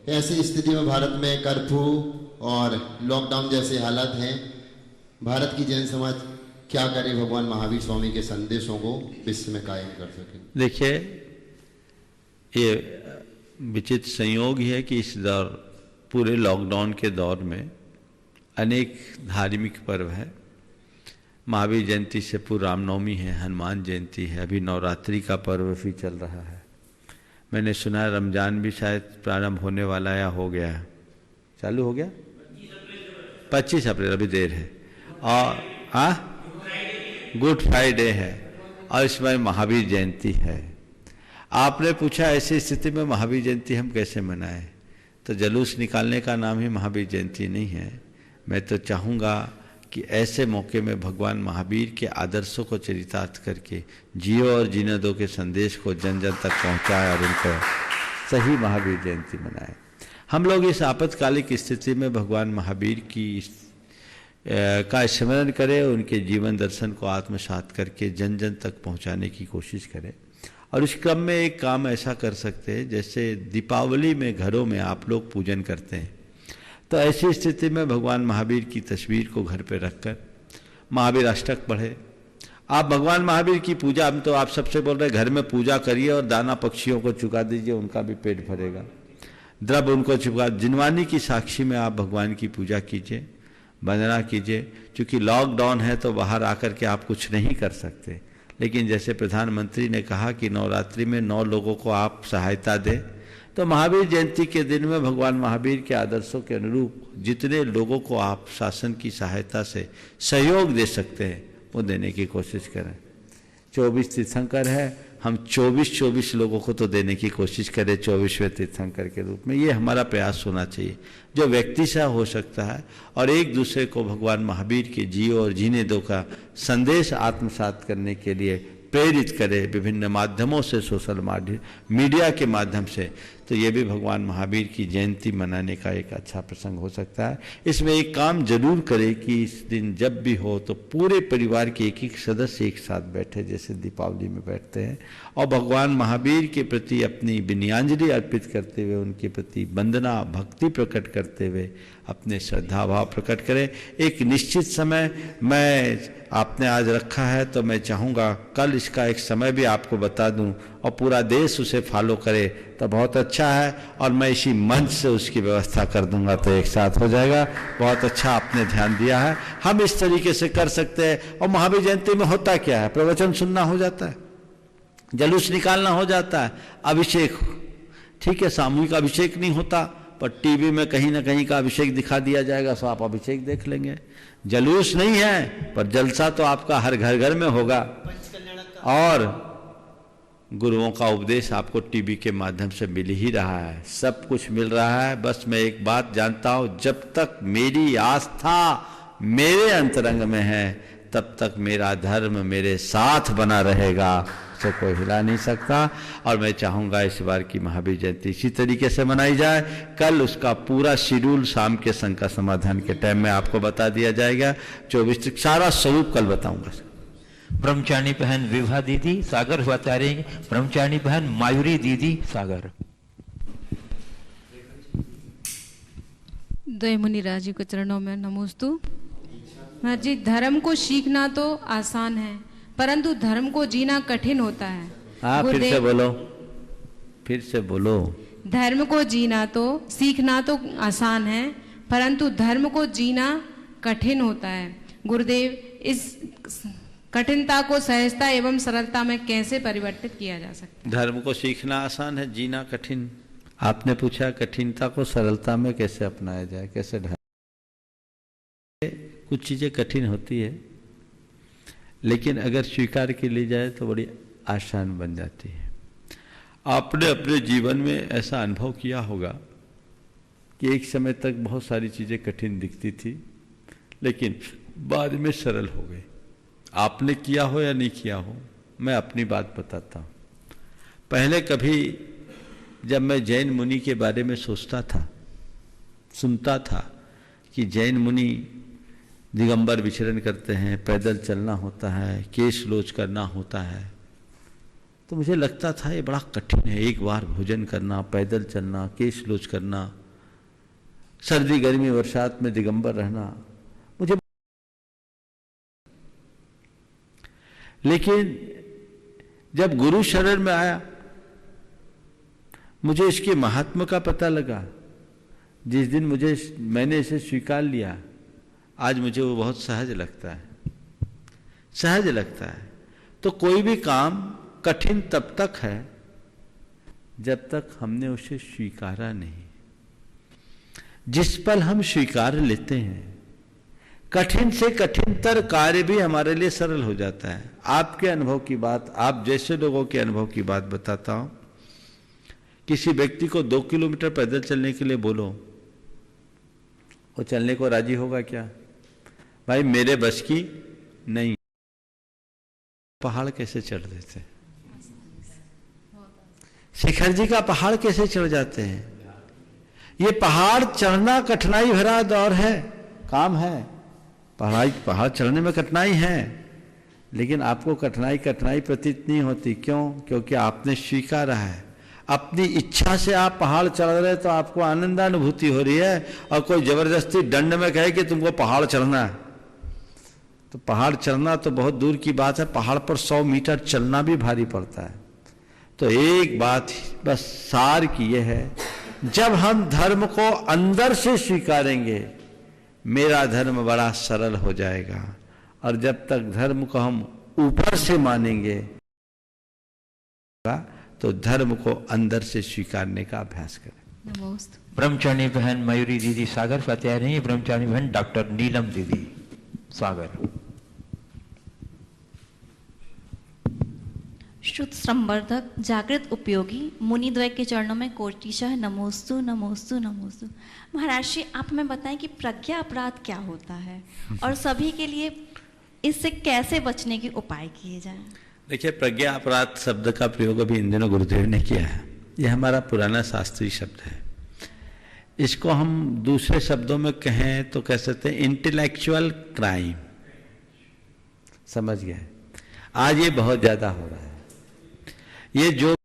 ऐसी स्थिति में भारत में कर्फ्यू और लॉकडाउन जैसे हालात हैं, भारत की जैन समाज क्या करे भगवान महावीर स्वामी के संदेशों को विश्व में कायम कर सके? देखिए, ये विचित्र संयोग ही है कि इस दौर, पूरे लॉकडाउन के दौर में अनेक धार्मिक पर्व है। महावीर जयंती से पूर्व रामनवमी है, हनुमान जयंती है, अभी नवरात्रि का पर्व भी चल रहा है। मैंने सुना है रमजान भी शायद प्रारंभ होने वाला या हो गया है, चालू हो गया 25 अप्रैल, अभी देर है। और गुड फ्राइडे है और इसमें महावीर जयंती है। आपने पूछा ऐसी स्थिति में महावीर जयंती हम कैसे मनाएं, तो जुलूस निकालने का नाम ही महावीर जयंती नहीं है। मैं तो चाहूँगा कि ऐसे मौके में भगवान महावीर के आदर्शों को चरितार्थ करके जियो और जीने दो के संदेश को जन जन तक पहुंचाए और उनको सही महावीर जयंती मनाए। हम लोग इस आपातकालिक स्थिति में भगवान महावीर की का स्मरण करें, उनके जीवन दर्शन को आत्मसात करके जन जन तक पहुंचाने की कोशिश करें। और इस क्रम में एक काम ऐसा कर सकते हैं, जैसे दीपावली में घरों में आप लोग पूजन करते हैं, तो ऐसी स्थिति में भगवान महावीर की तस्वीर को घर पे रखकर महावीर अष्टक पढ़े। आप भगवान महावीर की पूजा, हम तो आप सबसे बोल रहे हैं घर में पूजा करिए और दाना पक्षियों को चुका दीजिए, उनका भी पेट भरेगा। द्रव्य उनको चुका, जिनवानी की साक्षी में आप भगवान की पूजा कीजिए, वंदना कीजिए। क्योंकि लॉकडाउन है तो बाहर आकर के आप कुछ नहीं कर सकते, लेकिन जैसे प्रधानमंत्री ने कहा कि नवरात्रि में 9 लोगों को आप सहायता दें, तो महावीर जयंती के दिन में भगवान महावीर के आदर्शों के अनुरूप जितने लोगों को आप शासन की सहायता से सहयोग दे सकते हैं वो देने की कोशिश करें। 24 तीर्थंकर है, हम 24 लोगों को तो देने की कोशिश करें 24वें तीर्थंकर के रूप में। ये हमारा प्रयास होना चाहिए जो व्यक्ति से हो सकता है, और एक दूसरे को भगवान महावीर के जियो और जीने दो का संदेश आत्मसात करने के लिए प्रेरित करे विभिन्न माध्यमों से, सोशल मीडिया के माध्यम से। तो ये भी भगवान महावीर की जयंती मनाने का एक अच्छा प्रसंग हो सकता है। इसमें एक काम जरूर करें कि इस दिन जब भी हो तो पूरे परिवार के एक एक सदस्य एक साथ बैठे, जैसे दीपावली में बैठते हैं, और भगवान महावीर के प्रति अपनी विनयाञ्जलि अर्पित करते हुए, उनके प्रति वंदना भक्ति प्रकट करते हुए अपने श्रद्धा भाव प्रकट करें। एक निश्चित समय मैं आपने आज रखा है, तो मैं चाहूँगा कल इसका एक समय भी आपको बता दूं और पूरा देश उसे फॉलो करे तो बहुत अच्छा है, और मैं इसी मंच से उसकी व्यवस्था कर दूंगा तो एक साथ हो जाएगा। बहुत अच्छा आपने ध्यान दिया है, हम इस तरीके से कर सकते हैं। और महावीर जयंती में होता क्या है, प्रवचन सुनना हो जाता है, जलूस निकालना हो जाता है, अभिषेक, ठीक है, सामूहिक अभिषेक नहीं होता, पर टीवी में कहीं ना कहीं का अभिषेक दिखा दिया जाएगा, सो आप अभिषेक देख लेंगे। जलूस नहीं है, पर जलसा तो आपका हर घर घर में होगा, और गुरुओं का उपदेश आपको टीवी के माध्यम से मिल ही रहा है, सब कुछ मिल रहा है। बस मैं एक बात जानता हूं, जब तक मेरी आस्था मेरे अंतरंग में है तब तक मेरा धर्म मेरे साथ बना रहेगा, उसे कोई हिला नहीं सकता। और मैं चाहूँगा इस बार की महावीर जयंती इसी तरीके से मनाई जाए। कल उसका पूरा शेड्यूल शाम के शंका समाधान के टाइम में आपको बता दिया जाएगा। 24 सारा स्वरूप कल बताऊंगा। ब्रह्मचारिणी बहन विभा दीदी सागर बता रही, ब्रह्मचारिणी बहन मायूरी दीदी सागर। दय मुनिराज जी को चरणों में नमोस्तु। महाराज जी, धर्म को सीखना तो आसान है, परंतु धर्म को जीना कठिन होता है। हाँ, फिर से बोलो, फिर से बोलो। धर्म को जीना तो सीखना तो आसान है, परंतु धर्म को जीना कठिन होता है। गुरुदेव, इस कठिनता को सहजता एवं सरलता में कैसे परिवर्तित किया जा सकता है? धर्म को सीखना आसान है, जीना कठिन। आपने पूछा कठिनता को सरलता में कैसे अपनाया जाए, कैसे ढाला। कुछ चीजें कठिन होती है, लेकिन अगर स्वीकार की ली जाए तो बड़ी आसान बन जाती है। आपने अपने जीवन में ऐसा अनुभव किया होगा कि एक समय तक बहुत सारी चीजें कठिन दिखती थी, लेकिन बाद में सरल हो गई। आपने किया हो या नहीं किया हो, मैं अपनी बात बताता हूँ। पहले कभी जब मैं जैन मुनि के बारे में सोचता था, सुनता था कि जैन मुनि दिगंबर विचरण करते हैं, पैदल चलना होता है, केश लोच करना होता है, तो मुझे लगता था ये बड़ा कठिन है। एक बार भोजन करना, पैदल चलना, केश लोच करना, सर्दी गर्मी बरसात में दिगंबर रहना, मुझे। लेकिन जब गुरु शरण में आया, मुझे इसके महात्मा का पता लगा। जिस दिन मैंने इसे स्वीकार लिया, आज मुझे वो बहुत सहज लगता है, सहज लगता है। तो कोई भी काम कठिन तब तक है जब तक हमने उसे स्वीकारा नहीं। जिस पल हम स्वीकार लेते हैं, कठिन से कठिनतर कार्य भी हमारे लिए सरल हो जाता है। आपके अनुभव की बात, आप जैसे लोगों के अनुभव की बात बताता हूं। किसी व्यक्ति को 2 किलोमीटर पैदल चलने के लिए बोलो, वो चलने को राजी होगा क्या? भाई मेरे बस की नहीं, पहाड़ कैसे चढ़ देते हैं? शिखर जी का पहाड़ कैसे चढ़ जाते हैं? ये पहाड़ चढ़ना कठिनाई भरा दौर है, काम है। पहाड़ चढ़ने में कठिनाई है, लेकिन आपको कठिनाई प्रतीत नहीं होती। क्यों? क्योंकि आपने स्वीकारा है। अपनी इच्छा से आप पहाड़ चढ़ रहे तो आपको आनंदानुभूति हो रही है, और कोई जबरदस्ती दंड में कहे कि तुमको पहाड़ चढ़ना है, तो पहाड़ चढ़ना तो बहुत दूर की बात है, पहाड़ पर 100 मीटर चलना भी भारी पड़ता है। तो एक बात बस सार की यह है, जब हम धर्म को अंदर से स्वीकारेंगे, मेरा धर्म बड़ा सरल हो जाएगा। और जब तक धर्म को हम ऊपर से मानेंगे तो धर्म को अंदर से स्वीकारने का अभ्यास करें। नमोस्तु। ब्रह्मचारिणी बहन मयूरी दीदी सागर पर तैयार रही। ब्रह्मचारिणी बहन डॉक्टर नीलम दीदी सागर। शुद्ध संवर्धक जागृत उपयोगी मुनिद्वय के चरणों में कोटिशः नमोस्तु नमोस्तु नमोस्तु। महाराज जी, आप हमें बताएं कि प्रज्ञा अपराध क्या होता है और सभी के लिए इससे कैसे बचने के उपाय किए जाएं? देखिए, प्रज्ञा अपराध शब्द का प्रयोग अभी इन दिनों गुरुदेव ने किया है। यह हमारा पुराना शास्त्रीय शब्द है। इसको हम दूसरे शब्दों में कहें तो कह सकते हैं इंटेलेक्चुअल क्राइम। समझ गए? आज ये बहुत ज्यादा हो रहा है। ये जो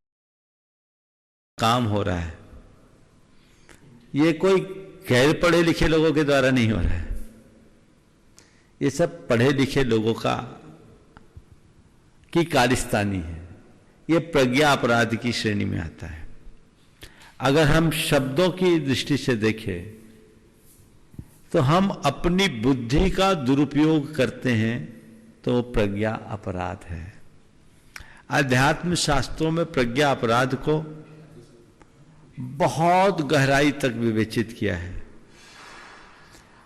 काम हो रहा है, ये कोई गैर पढ़े लिखे लोगों के द्वारा नहीं हो रहा है। ये सब पढ़े लिखे लोगों की कारस्तानी है। ये प्रज्ञा अपराध की श्रेणी में आता है। अगर हम शब्दों की दृष्टि से देखें तो हम अपनी बुद्धि का दुरुपयोग करते हैं, तो वो प्रज्ञा अपराध है। अध्यात्म शास्त्रों में प्रज्ञा अपराध को बहुत गहराई तक विवेचित किया है,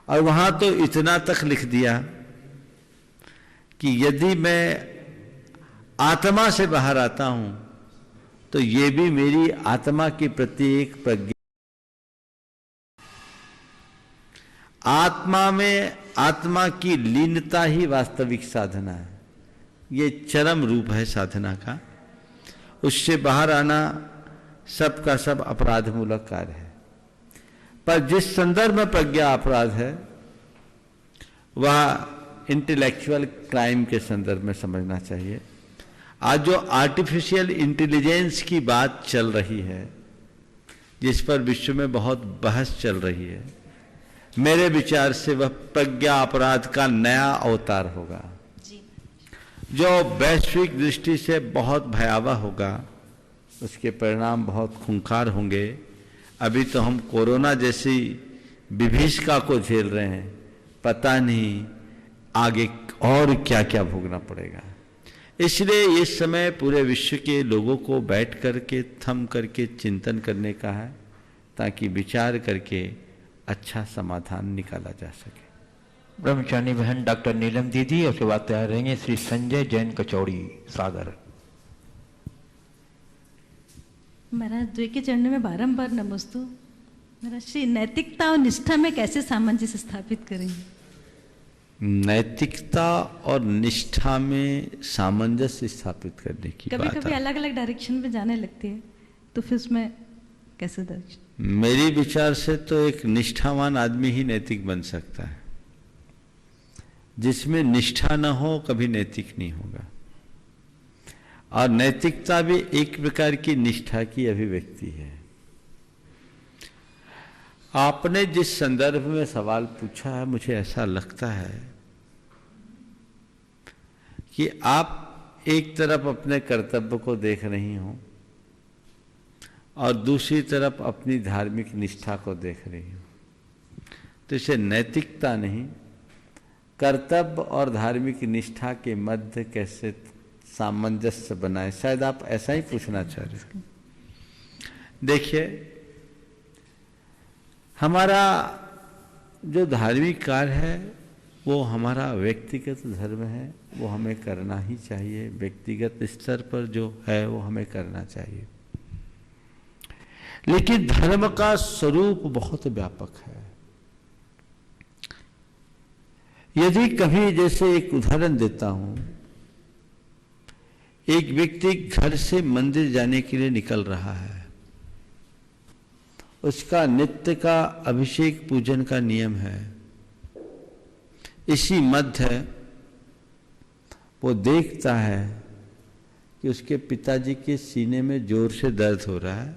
और वहां तो इतना तक लिख दिया कि यदि मैं आत्मा से बाहर आता हूं तो ये भी मेरी आत्मा के प्रति एक प्रज्ञा। आत्मा में आत्मा की लीनता ही वास्तविक साधना है। ये चरम रूप है साधना का। उससे बाहर आना सब का सब अपराधमूलक कार्य है। पर जिस संदर्भ में प्रज्ञा अपराध है वह इंटेलेक्चुअल क्राइम के संदर्भ में समझना चाहिए। आज जो आर्टिफिशियल इंटेलिजेंस की बात चल रही है, जिस पर विश्व में बहुत बहस चल रही है, मेरे विचार से वह प्रज्ञा अपराध का नया अवतार होगा, जो वैश्विक दृष्टि से बहुत भयावह होगा। उसके परिणाम बहुत खूंखार होंगे। अभी तो हम कोरोना जैसी विभीषिका को झेल रहे हैं, पता नहीं आगे और क्या क्या भोगना पड़ेगा। इसलिए इस समय पूरे विश्व के लोगों को बैठ करके थम करके चिंतन करने का है, ताकि विचार करके अच्छा समाधान निकाला जा सके। ब्रह्मचारिणी बहन डॉक्टर नीलम दीदी, उसके बाद तैयार रहेंगे श्री संजय जैन कचौड़ी सागर। महाराज, द्वय के चरणों में बारंबार नमस्तु। महाराज श्री, नैतिकता और निष्ठा में कैसे सामंजस्य स्थापित करेंगे? नैतिकता और निष्ठा में सामंजस्य स्थापित करने की कभी बात कभी है। अलग अलग डायरेक्शन में जाने लगती है, तो फिर उसमें कैसे डायरेक्शन? मेरे विचार से तो एक निष्ठावान आदमी ही नैतिक बन सकता है। जिसमें निष्ठा न हो कभी नैतिक नहीं होगा। और नैतिकता भी एक प्रकार की निष्ठा की अभिव्यक्ति है। आपने जिस संदर्भ में सवाल पूछा है, मुझे ऐसा लगता है कि आप एक तरफ अपने कर्तव्य को देख रही हो और दूसरी तरफ अपनी धार्मिक निष्ठा को देख रही हो। तो इसे नैतिकता नहीं, कर्तव्य और धार्मिक निष्ठा के मध्य कैसे सामंजस्य बनाए, शायद आप ऐसा ही पूछना चाह रहे। देखिए, हमारा जो धार्मिक कार्य है वो हमारा व्यक्तिगत धर्म है, वो हमें करना ही चाहिए। व्यक्तिगत स्तर पर जो है वो हमें करना चाहिए। लेकिन धर्म का स्वरूप बहुत व्यापक है। यदि कभी, जैसे एक उदाहरण देता हूं, एक व्यक्ति घर से मंदिर जाने के लिए निकल रहा है, उसका नित्य का अभिषेक पूजन का नियम है। इसी मध्य वो देखता है कि उसके पिताजी के सीने में जोर से दर्द हो रहा है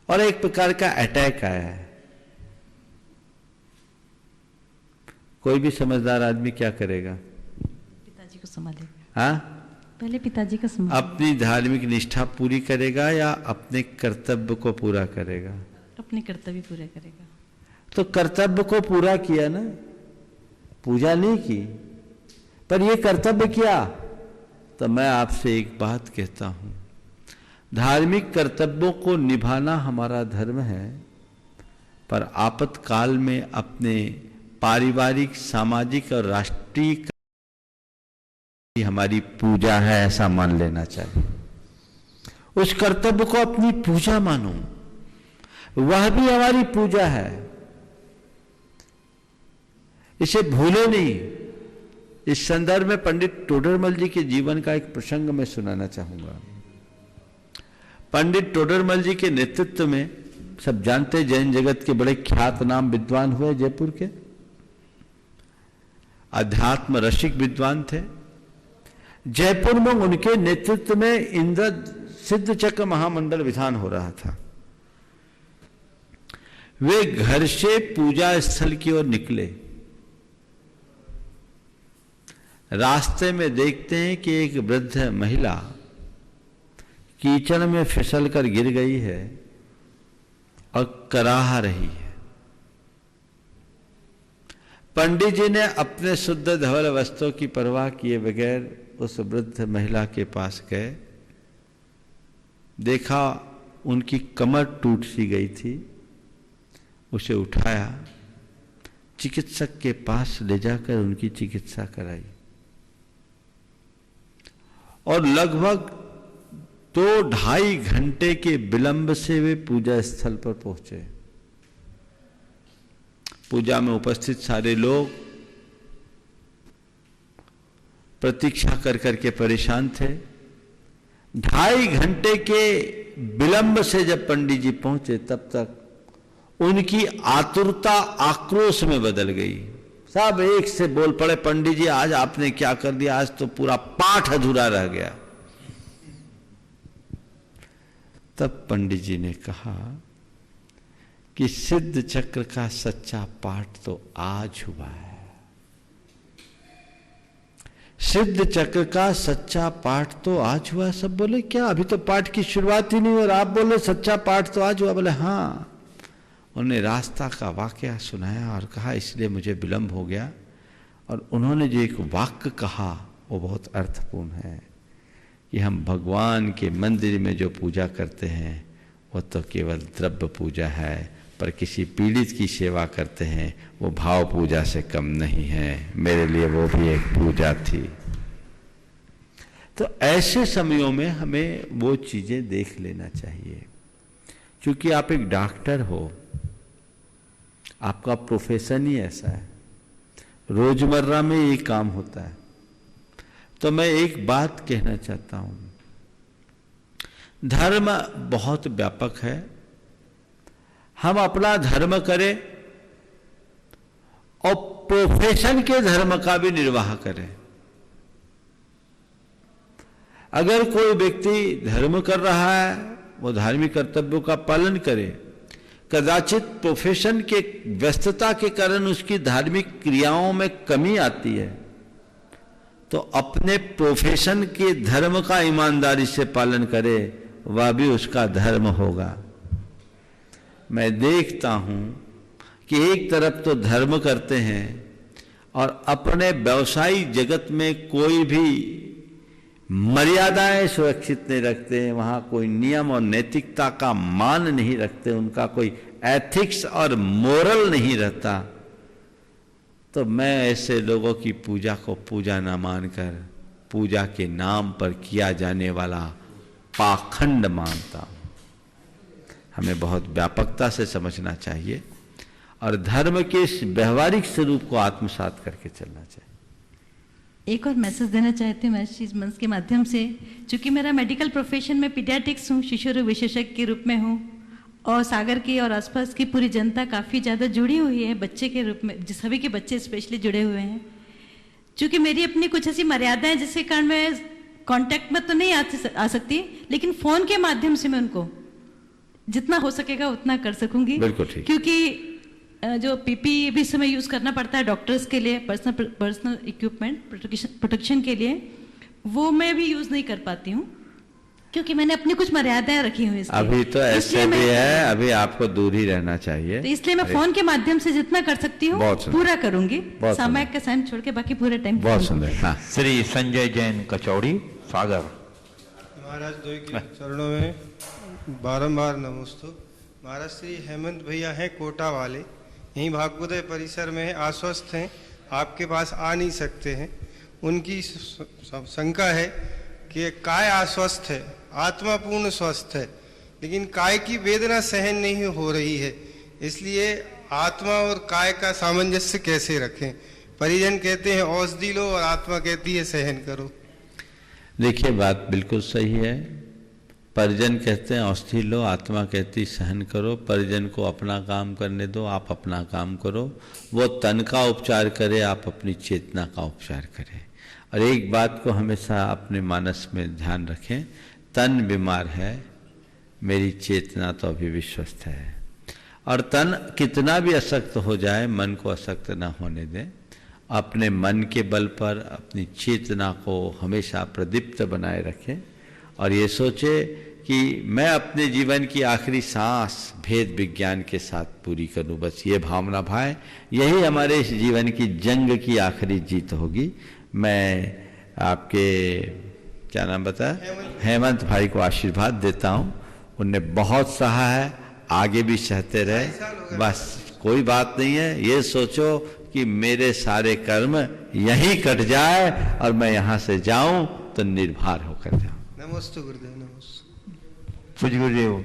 और एक प्रकार का अटैक आया है। कोई भी समझदार आदमी क्या करेगा? पिताजी को संभालेगा। हाँ, पहले पिताजी का संभाल, अपनी धार्मिक निष्ठा पूरी करेगा या अपने कर्तव्य को पूरा करेगा? अपने कर्तव्य पूरे करेगा। तो कर्तव्य को पूरा किया ना, पूजा नहीं की, पर ये कर्तव्य किया। तो मैं आपसे एक बात कहता हूं, धार्मिक कर्तव्यों को निभाना हमारा धर्म है, पर आपातकाल में अपने पारिवारिक, सामाजिक और राष्ट्रीय हमारी पूजा है, ऐसा मान लेना चाहिए। उस कर्तव्य को अपनी पूजा मानो, वह भी हमारी पूजा है, इसे भूले नहीं। इस संदर्भ में पंडित टोडरमल जी के जीवन का एक प्रसंग मैं सुनाना चाहूंगा। पंडित टोडरमल जी के नेतृत्व में, सब जानते हैं, जैन जगत के बड़े ख्यात नाम विद्वान हुए जयपुर के, अध्यात्म रसिक विद्वान थे। जयपुर में उनके नेतृत्व में इंद्र सिद्ध चक्र महामंडल विधान हो रहा था। वे घर से पूजा स्थल की ओर निकले। रास्ते में देखते हैं कि एक वृद्ध महिला कीचड़ में फिसल कर गिर गई है और कराह रही है। पंडित जी ने अपने शुद्ध धवल वस्त्रों की परवाह किए बगैर उस वृद्ध महिला के पास गए। देखा उनकी कमर टूट सी गई थी, उसे उठाया, चिकित्सक के पास ले जाकर उनकी चिकित्सा कराई और लगभग 2-2.5 घंटे के विलंब से वे पूजा स्थल पर पहुंचे। पूजा में उपस्थित सारे लोग प्रतीक्षा कर करके परेशान थे। 2.5 घंटे के विलंब से जब पंडित जी पहुंचे, तब तक उनकी आतुरता आक्रोश में बदल गई। सब एक से बोल पड़े, पंडित जी आज आपने क्या कर दिया, आज तो पूरा पाठ अधूरा रह गया। तब पंडित जी ने कहा कि सिद्ध चक्र का सच्चा पाठ तो आज हुआ है। सिद्ध चक्र का सच्चा पाठ तो आज हुआ। सब बोले क्या, अभी तो पाठ की शुरुआत ही नहीं हुई और आप बोले सच्चा पाठ तो आज हुआ? बोले हाँ। उन्होंने रास्ता का वाकया सुनाया और कहा इसलिए मुझे विलंब हो गया। और उन्होंने जो एक वाक्य कहा वो बहुत अर्थपूर्ण है कि हम भगवान के मंदिर में जो पूजा करते हैं वो तो केवल द्रव्य पूजा है, पर किसी पीड़ित की सेवा करते हैं वो भाव पूजा से कम नहीं है। मेरे लिए वो भी एक पूजा थी। तो ऐसे समयों में हमें वो चीजें देख लेना चाहिए। क्योंकि आप एक डॉक्टर हो, आपका प्रोफेशन ही ऐसा है, रोजमर्रा में ये काम होता है। तो मैं एक बात कहना चाहता हूं, धर्म बहुत व्यापक है। हम अपना धर्म करें और प्रोफेशन के धर्म का भी निर्वाह करें। अगर कोई व्यक्ति धर्म कर रहा है, वो धार्मिक कर्तव्यों का पालन करे। कदाचित प्रोफेशन के व्यस्तता के कारण उसकी धार्मिक क्रियाओं में कमी आती है, तो अपने प्रोफेशन के धर्म का ईमानदारी से पालन करे, वह भी उसका धर्म होगा। मैं देखता हूं कि एक तरफ तो धर्म करते हैं और अपने व्यवसायिक जगत में कोई भी मर्यादाएं सुरक्षित नहीं रखते हैं, वहां कोई नियम और नैतिकता का मान नहीं रखते, उनका कोई एथिक्स और मोरल नहीं रहता। तो मैं ऐसे लोगों की पूजा को पूजा न मानकर पूजा के नाम पर किया जाने वाला पाखंड मानता हूं। हमें बहुत व्यापकता से समझना चाहिए और धर्म के इस व्यवहारिक स्वरूप को आत्मसात करके चलना चाहिए। एक और मैसेज देना चाहती हूँ महर्षि इस मंच के माध्यम से। चूंकि मेरा मेडिकल प्रोफेशन में पीडियाट्रिक्स हूँ, शिशु रोग विशेषज्ञ के रूप में हूँ, और सागर की और आसपास की पूरी जनता काफ़ी ज़्यादा जुड़ी हुई है बच्चे के रूप में, सभी के बच्चे स्पेशली जुड़े हुए हैं। चूंकि मेरी अपनी कुछ ऐसी मर्यादाएं हैं जिसके कारण मैं कांटेक्ट में तो नहीं आ सकती, लेकिन फ़ोन के माध्यम से मैं उनको जितना हो सकेगा उतना कर सकूंगी। बिल्कुल ठीक। क्योंकि जो पीपी भी समय यूज़ करना पड़ता है डॉक्टर्स के लिए, पर्सनल इक्विपमेंट प्रोटेक्शन के लिए, वो मैं भी यूज़ नहीं कर पाती हूँ क्योंकि मैंने अपनी कुछ मर्यादाएं रखी हुई। अभी तो ऐसे भी है, अभी आपको दूर ही रहना चाहिए, तो इसलिए मैं फोन के माध्यम से जितना कर सकती हूँ पूरा करूंगी। सामायिक का टाइम छोड़ के बाकी पूरे टाइम। बहुत सुंदर। हाँ। श्री संजय जैन कचौड़ी, सागर। महाराज द्वय के चरणों में बारंबार नमोस्तु। महाराज श्री हेमंत भैया हैं कोटा वाले, यहीं भागवतोदय परिसर में है, आश्वस्त हैं, आपके पास आ नहीं सकते हैं। उनकी शंका है कि काय आश्वस्त है, आत्मा पूर्ण स्वस्थ है, लेकिन काय की वेदना सहन नहीं हो रही है, इसलिए आत्मा और काय का सामंजस्य कैसे रखें? परिजन कहते हैं औषधि लो और आत्मा कहती है सहन करो। देखिए बात बिल्कुल सही है। परिजन कहते हैं औषधि लो, आत्मा कहती सहन करो। परिजन को अपना काम करने दो, आप अपना काम करो। वो तन का उपचार करे, आप अपनी चेतना का उपचार करें। और एक बात को हमेशा अपने मानस में ध्यान रखें, तन बीमार है, मेरी चेतना तो अभी विश्वस्त है। और तन कितना भी अशक्त हो जाए, मन को अशक्त ना होने दें। अपने मन के बल पर अपनी चेतना को हमेशा प्रदीप्त बनाए रखें और ये सोचे कि मैं अपने जीवन की आखिरी सांस भेद विज्ञान के साथ पूरी करूं। बस ये भावना भाए, यही हमारे इस जीवन की जंग की आखिरी जीत होगी। मैं आपके क्या नाम बताया, हेमंत भाई को आशीर्वाद देता हूं। उनने बहुत सहा है, आगे भी सहते रहे। बस कोई बात नहीं है, ये सोचो कि मेरे सारे कर्म यहीं कट जाए और मैं यहाँ से जाऊं तो निर्भर होकर जाऊं। नमस्ते गुरुदेव। नमस्ते पूज्य गुरुदेव,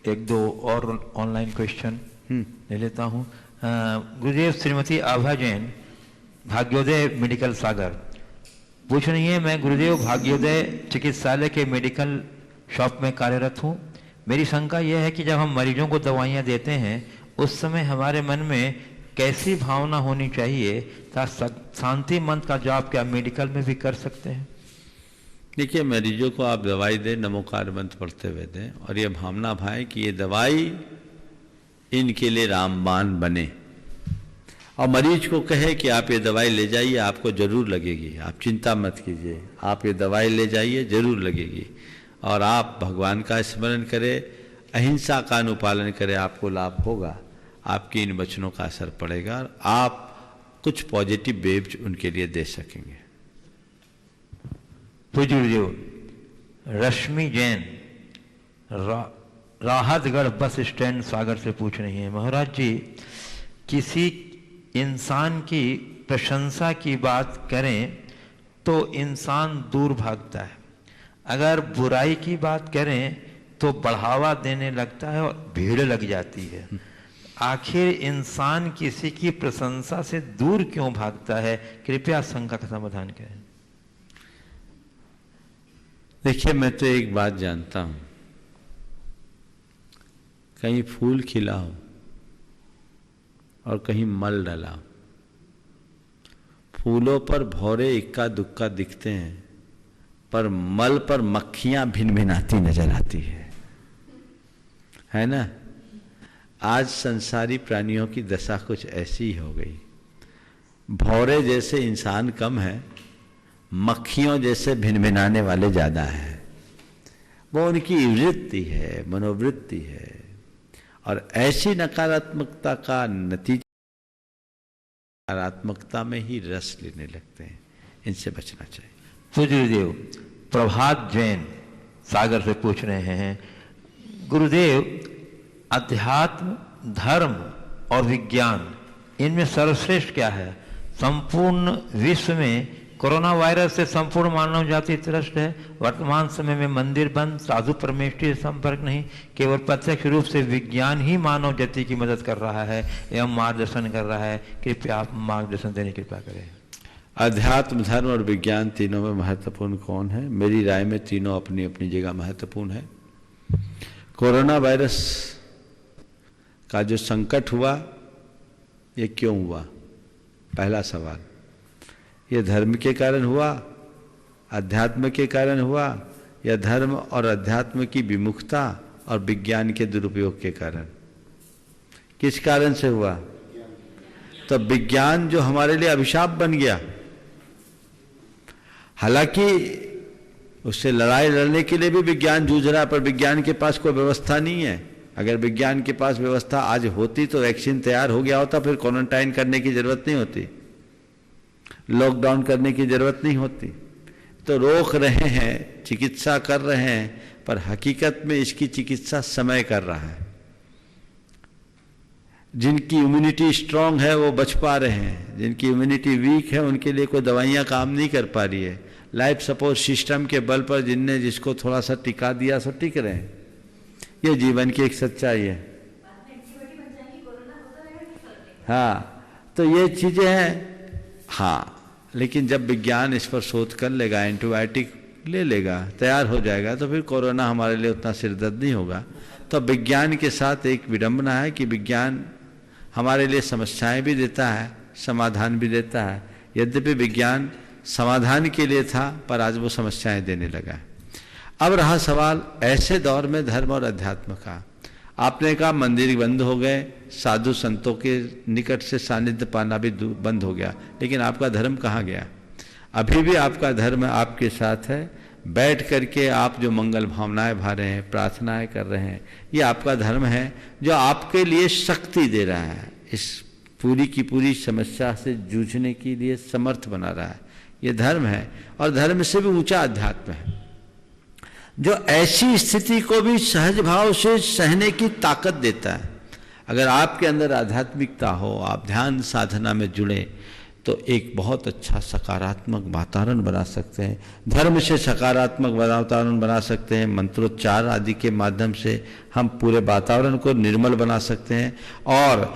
एक दो और ऑनलाइन क्वेश्चन ले लेता हूँ। गुरुदेव, श्रीमती आभा जैन, भाग्योदय मेडिकल सागर, पूछ रही है, मैं गुरुदेव भाग्योदय चिकित्सालय के मेडिकल शॉप में कार्यरत हूँ। मेरी शंका यह है कि जब हम मरीजों को दवाइयाँ देते हैं उस समय हमारे मन में कैसी भावना होनी चाहिए, शांति मंत्र का जाप क्या मेडिकल में भी कर सकते हैं? देखिए, मरीजों को आप दवाई दें, नमोकार मंत्र पढ़ते हुए दें और ये भावना भाएं कि ये दवाई इनके लिए रामबाण बने। और मरीज को कहे कि आप ये दवाई ले जाइए, आपको जरूर लगेगी, आप चिंता मत कीजिए, आप ये दवाई ले जाइए, जरूर लगेगी। और आप भगवान का स्मरण करें, अहिंसा का अनुपालन करें, आपको लाभ होगा। आपके इन वचनों का असर पड़ेगा और आप कुछ पॉजिटिव वेव्स उनके लिए दे सकेंगे। पूज्य गुरुदेव, रश्मि जैन, राहतगढ़ बस स्टैंड सागर से पूछ रही है, महाराज जी, किसी इंसान की प्रशंसा की बात करें तो इंसान दूर भागता है, अगर बुराई की बात करें तो बढ़ावा देने लगता है और भीड़ लग जाती है। आखिर इंसान किसी की प्रशंसा से दूर क्यों भागता है? कृपया शंका का समाधान करें। देखिए, मैं तो एक बात जानता हूं, कहीं फूल खिला हो और कहीं मल डला, फूलों पर भौरे इक्का दुक्का दिखते हैं पर मल पर मक्खियां भिन भिनाती नजर आती है ना। आज संसारी प्राणियों की दशा कुछ ऐसी ही हो गई। भौरे जैसे इंसान कम है, मक्खियों जैसे भिन भिनाने वाले ज्यादा है। वो उनकी वृत्ति है, मनोवृत्ति है, और ऐसी नकारात्मकता का नतीजा नकारात्मकता में ही रस लेने लगते हैं। इनसे बचना चाहिए। पूज्य गुरुदेव, प्रभात जैन सागर से पूछ रहे हैं, गुरुदेव, अध्यात्म, धर्म और विज्ञान, इनमें सर्वश्रेष्ठ क्या है? संपूर्ण विश्व में कोरोना वायरस से संपूर्ण मानव जाति त्रस्त है। वर्तमान समय में मंदिर बंद, साधु परमेष्ठी से संपर्क नहीं, केवल प्रत्यक्ष रूप से विज्ञान ही मानव जाति की मदद कर रहा है एवं मार्गदर्शन कर रहा है। कृपया आप मार्गदर्शन देने की कृपा करें। अध्यात्म, धर्म और विज्ञान तीनों में महत्वपूर्ण कौन है? मेरी राय में तीनों अपनी अपनी जगह महत्वपूर्ण है। कोरोना वायरस का जो संकट हुआ, ये क्यों हुआ? पहला सवाल, ये धर्म के कारण हुआ, अध्यात्म के कारण हुआ, या धर्म और अध्यात्म की विमुखता और विज्ञान के दुरुपयोग के कारण? किस कारण से हुआ? तो विज्ञान जो हमारे लिए अभिशाप बन गया। हालांकि उससे लड़ाई लड़ने के लिए भी विज्ञान जूझ रहा है, पर विज्ञान के पास कोई व्यवस्था नहीं है। अगर विज्ञान के पास व्यवस्था आज होती तो वैक्सीन तैयार हो गया होता, फिर क्वारंटाइन करने की जरूरत नहीं होती, लॉकडाउन करने की जरूरत नहीं होती। तो रोक रहे हैं, चिकित्सा कर रहे हैं, पर हकीकत में इसकी चिकित्सा समय कर रहा है। जिनकी इम्यूनिटी स्ट्रांग है वो बच पा रहे हैं, जिनकी इम्यूनिटी वीक है उनके लिए कोई दवाइयाँ काम नहीं कर पा रही है। लाइफ सपोर्ट सिस्टम के बल पर जिनने जिसको थोड़ा सा टिका दिया सो टिक रहे हैं। ये जीवन की एक सच्चाई है। हाँ, तो ये चीजें हैं। हाँ, लेकिन जब विज्ञान इस पर शोध कर लेगा, एंटीबायोटिक ले लेगा, तैयार हो जाएगा, तो फिर कोरोना हमारे लिए उतना सिरदर्द नहीं होगा। तो विज्ञान के साथ एक विडंबना है कि विज्ञान हमारे लिए समस्याएं भी देता है, समाधान भी देता है। यद्यपि विज्ञान समाधान के लिए था, पर आज वो समस्याएं देने लगा है। अब रहा सवाल ऐसे दौर में धर्म और अध्यात्म का। आपने कहा मंदिर बंद हो गए, साधु संतों के निकट से सानिध्य पाना भी बंद हो गया, लेकिन आपका धर्म कहाँ गया? अभी भी आपका धर्म आपके साथ है। बैठ करके आप जो मंगल भावनाएं भा रहे हैं, प्रार्थनाएं कर रहे हैं, ये आपका धर्म है जो आपके लिए शक्ति दे रहा है, इस पूरी की पूरी समस्या से जूझने के लिए समर्थ बना रहा है। ये धर्म है, और धर्म से भी ऊंचा अध्यात्म है, जो ऐसी स्थिति को भी सहज भाव से सहने की ताकत देता है। अगर आपके अंदर आध्यात्मिकता हो, आप ध्यान साधना में जुड़े, तो एक बहुत अच्छा सकारात्मक वातावरण बना सकते हैं। धर्म से सकारात्मक वातावरण बना सकते हैं, मंत्रोच्चार आदि के माध्यम से हम पूरे वातावरण को निर्मल बना सकते हैं, और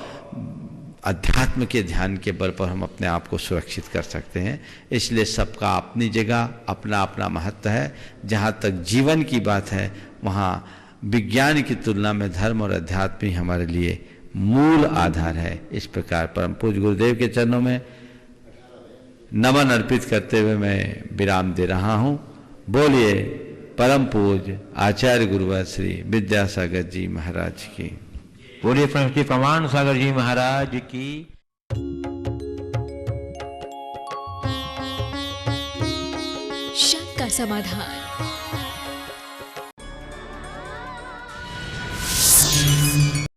अध्यात्म के ध्यान के बल पर हम अपने आप को सुरक्षित कर सकते हैं। इसलिए सबका अपनी जगह अपना अपना महत्व है। जहाँ तक जीवन की बात है, वहाँ विज्ञान की तुलना में धर्म और अध्यात्म ही हमारे लिए मूल आधार है। इस प्रकार परम पूज्य गुरुदेव के चरणों में नमन अर्पित करते हुए मैं विराम दे रहा हूँ। बोलिए परम पूज्य आचार्य गुरुवर श्री विद्यासागर जी महाराज की। बोलिए श्री प्रमाण सागर जी महाराज की। शक का समाधान।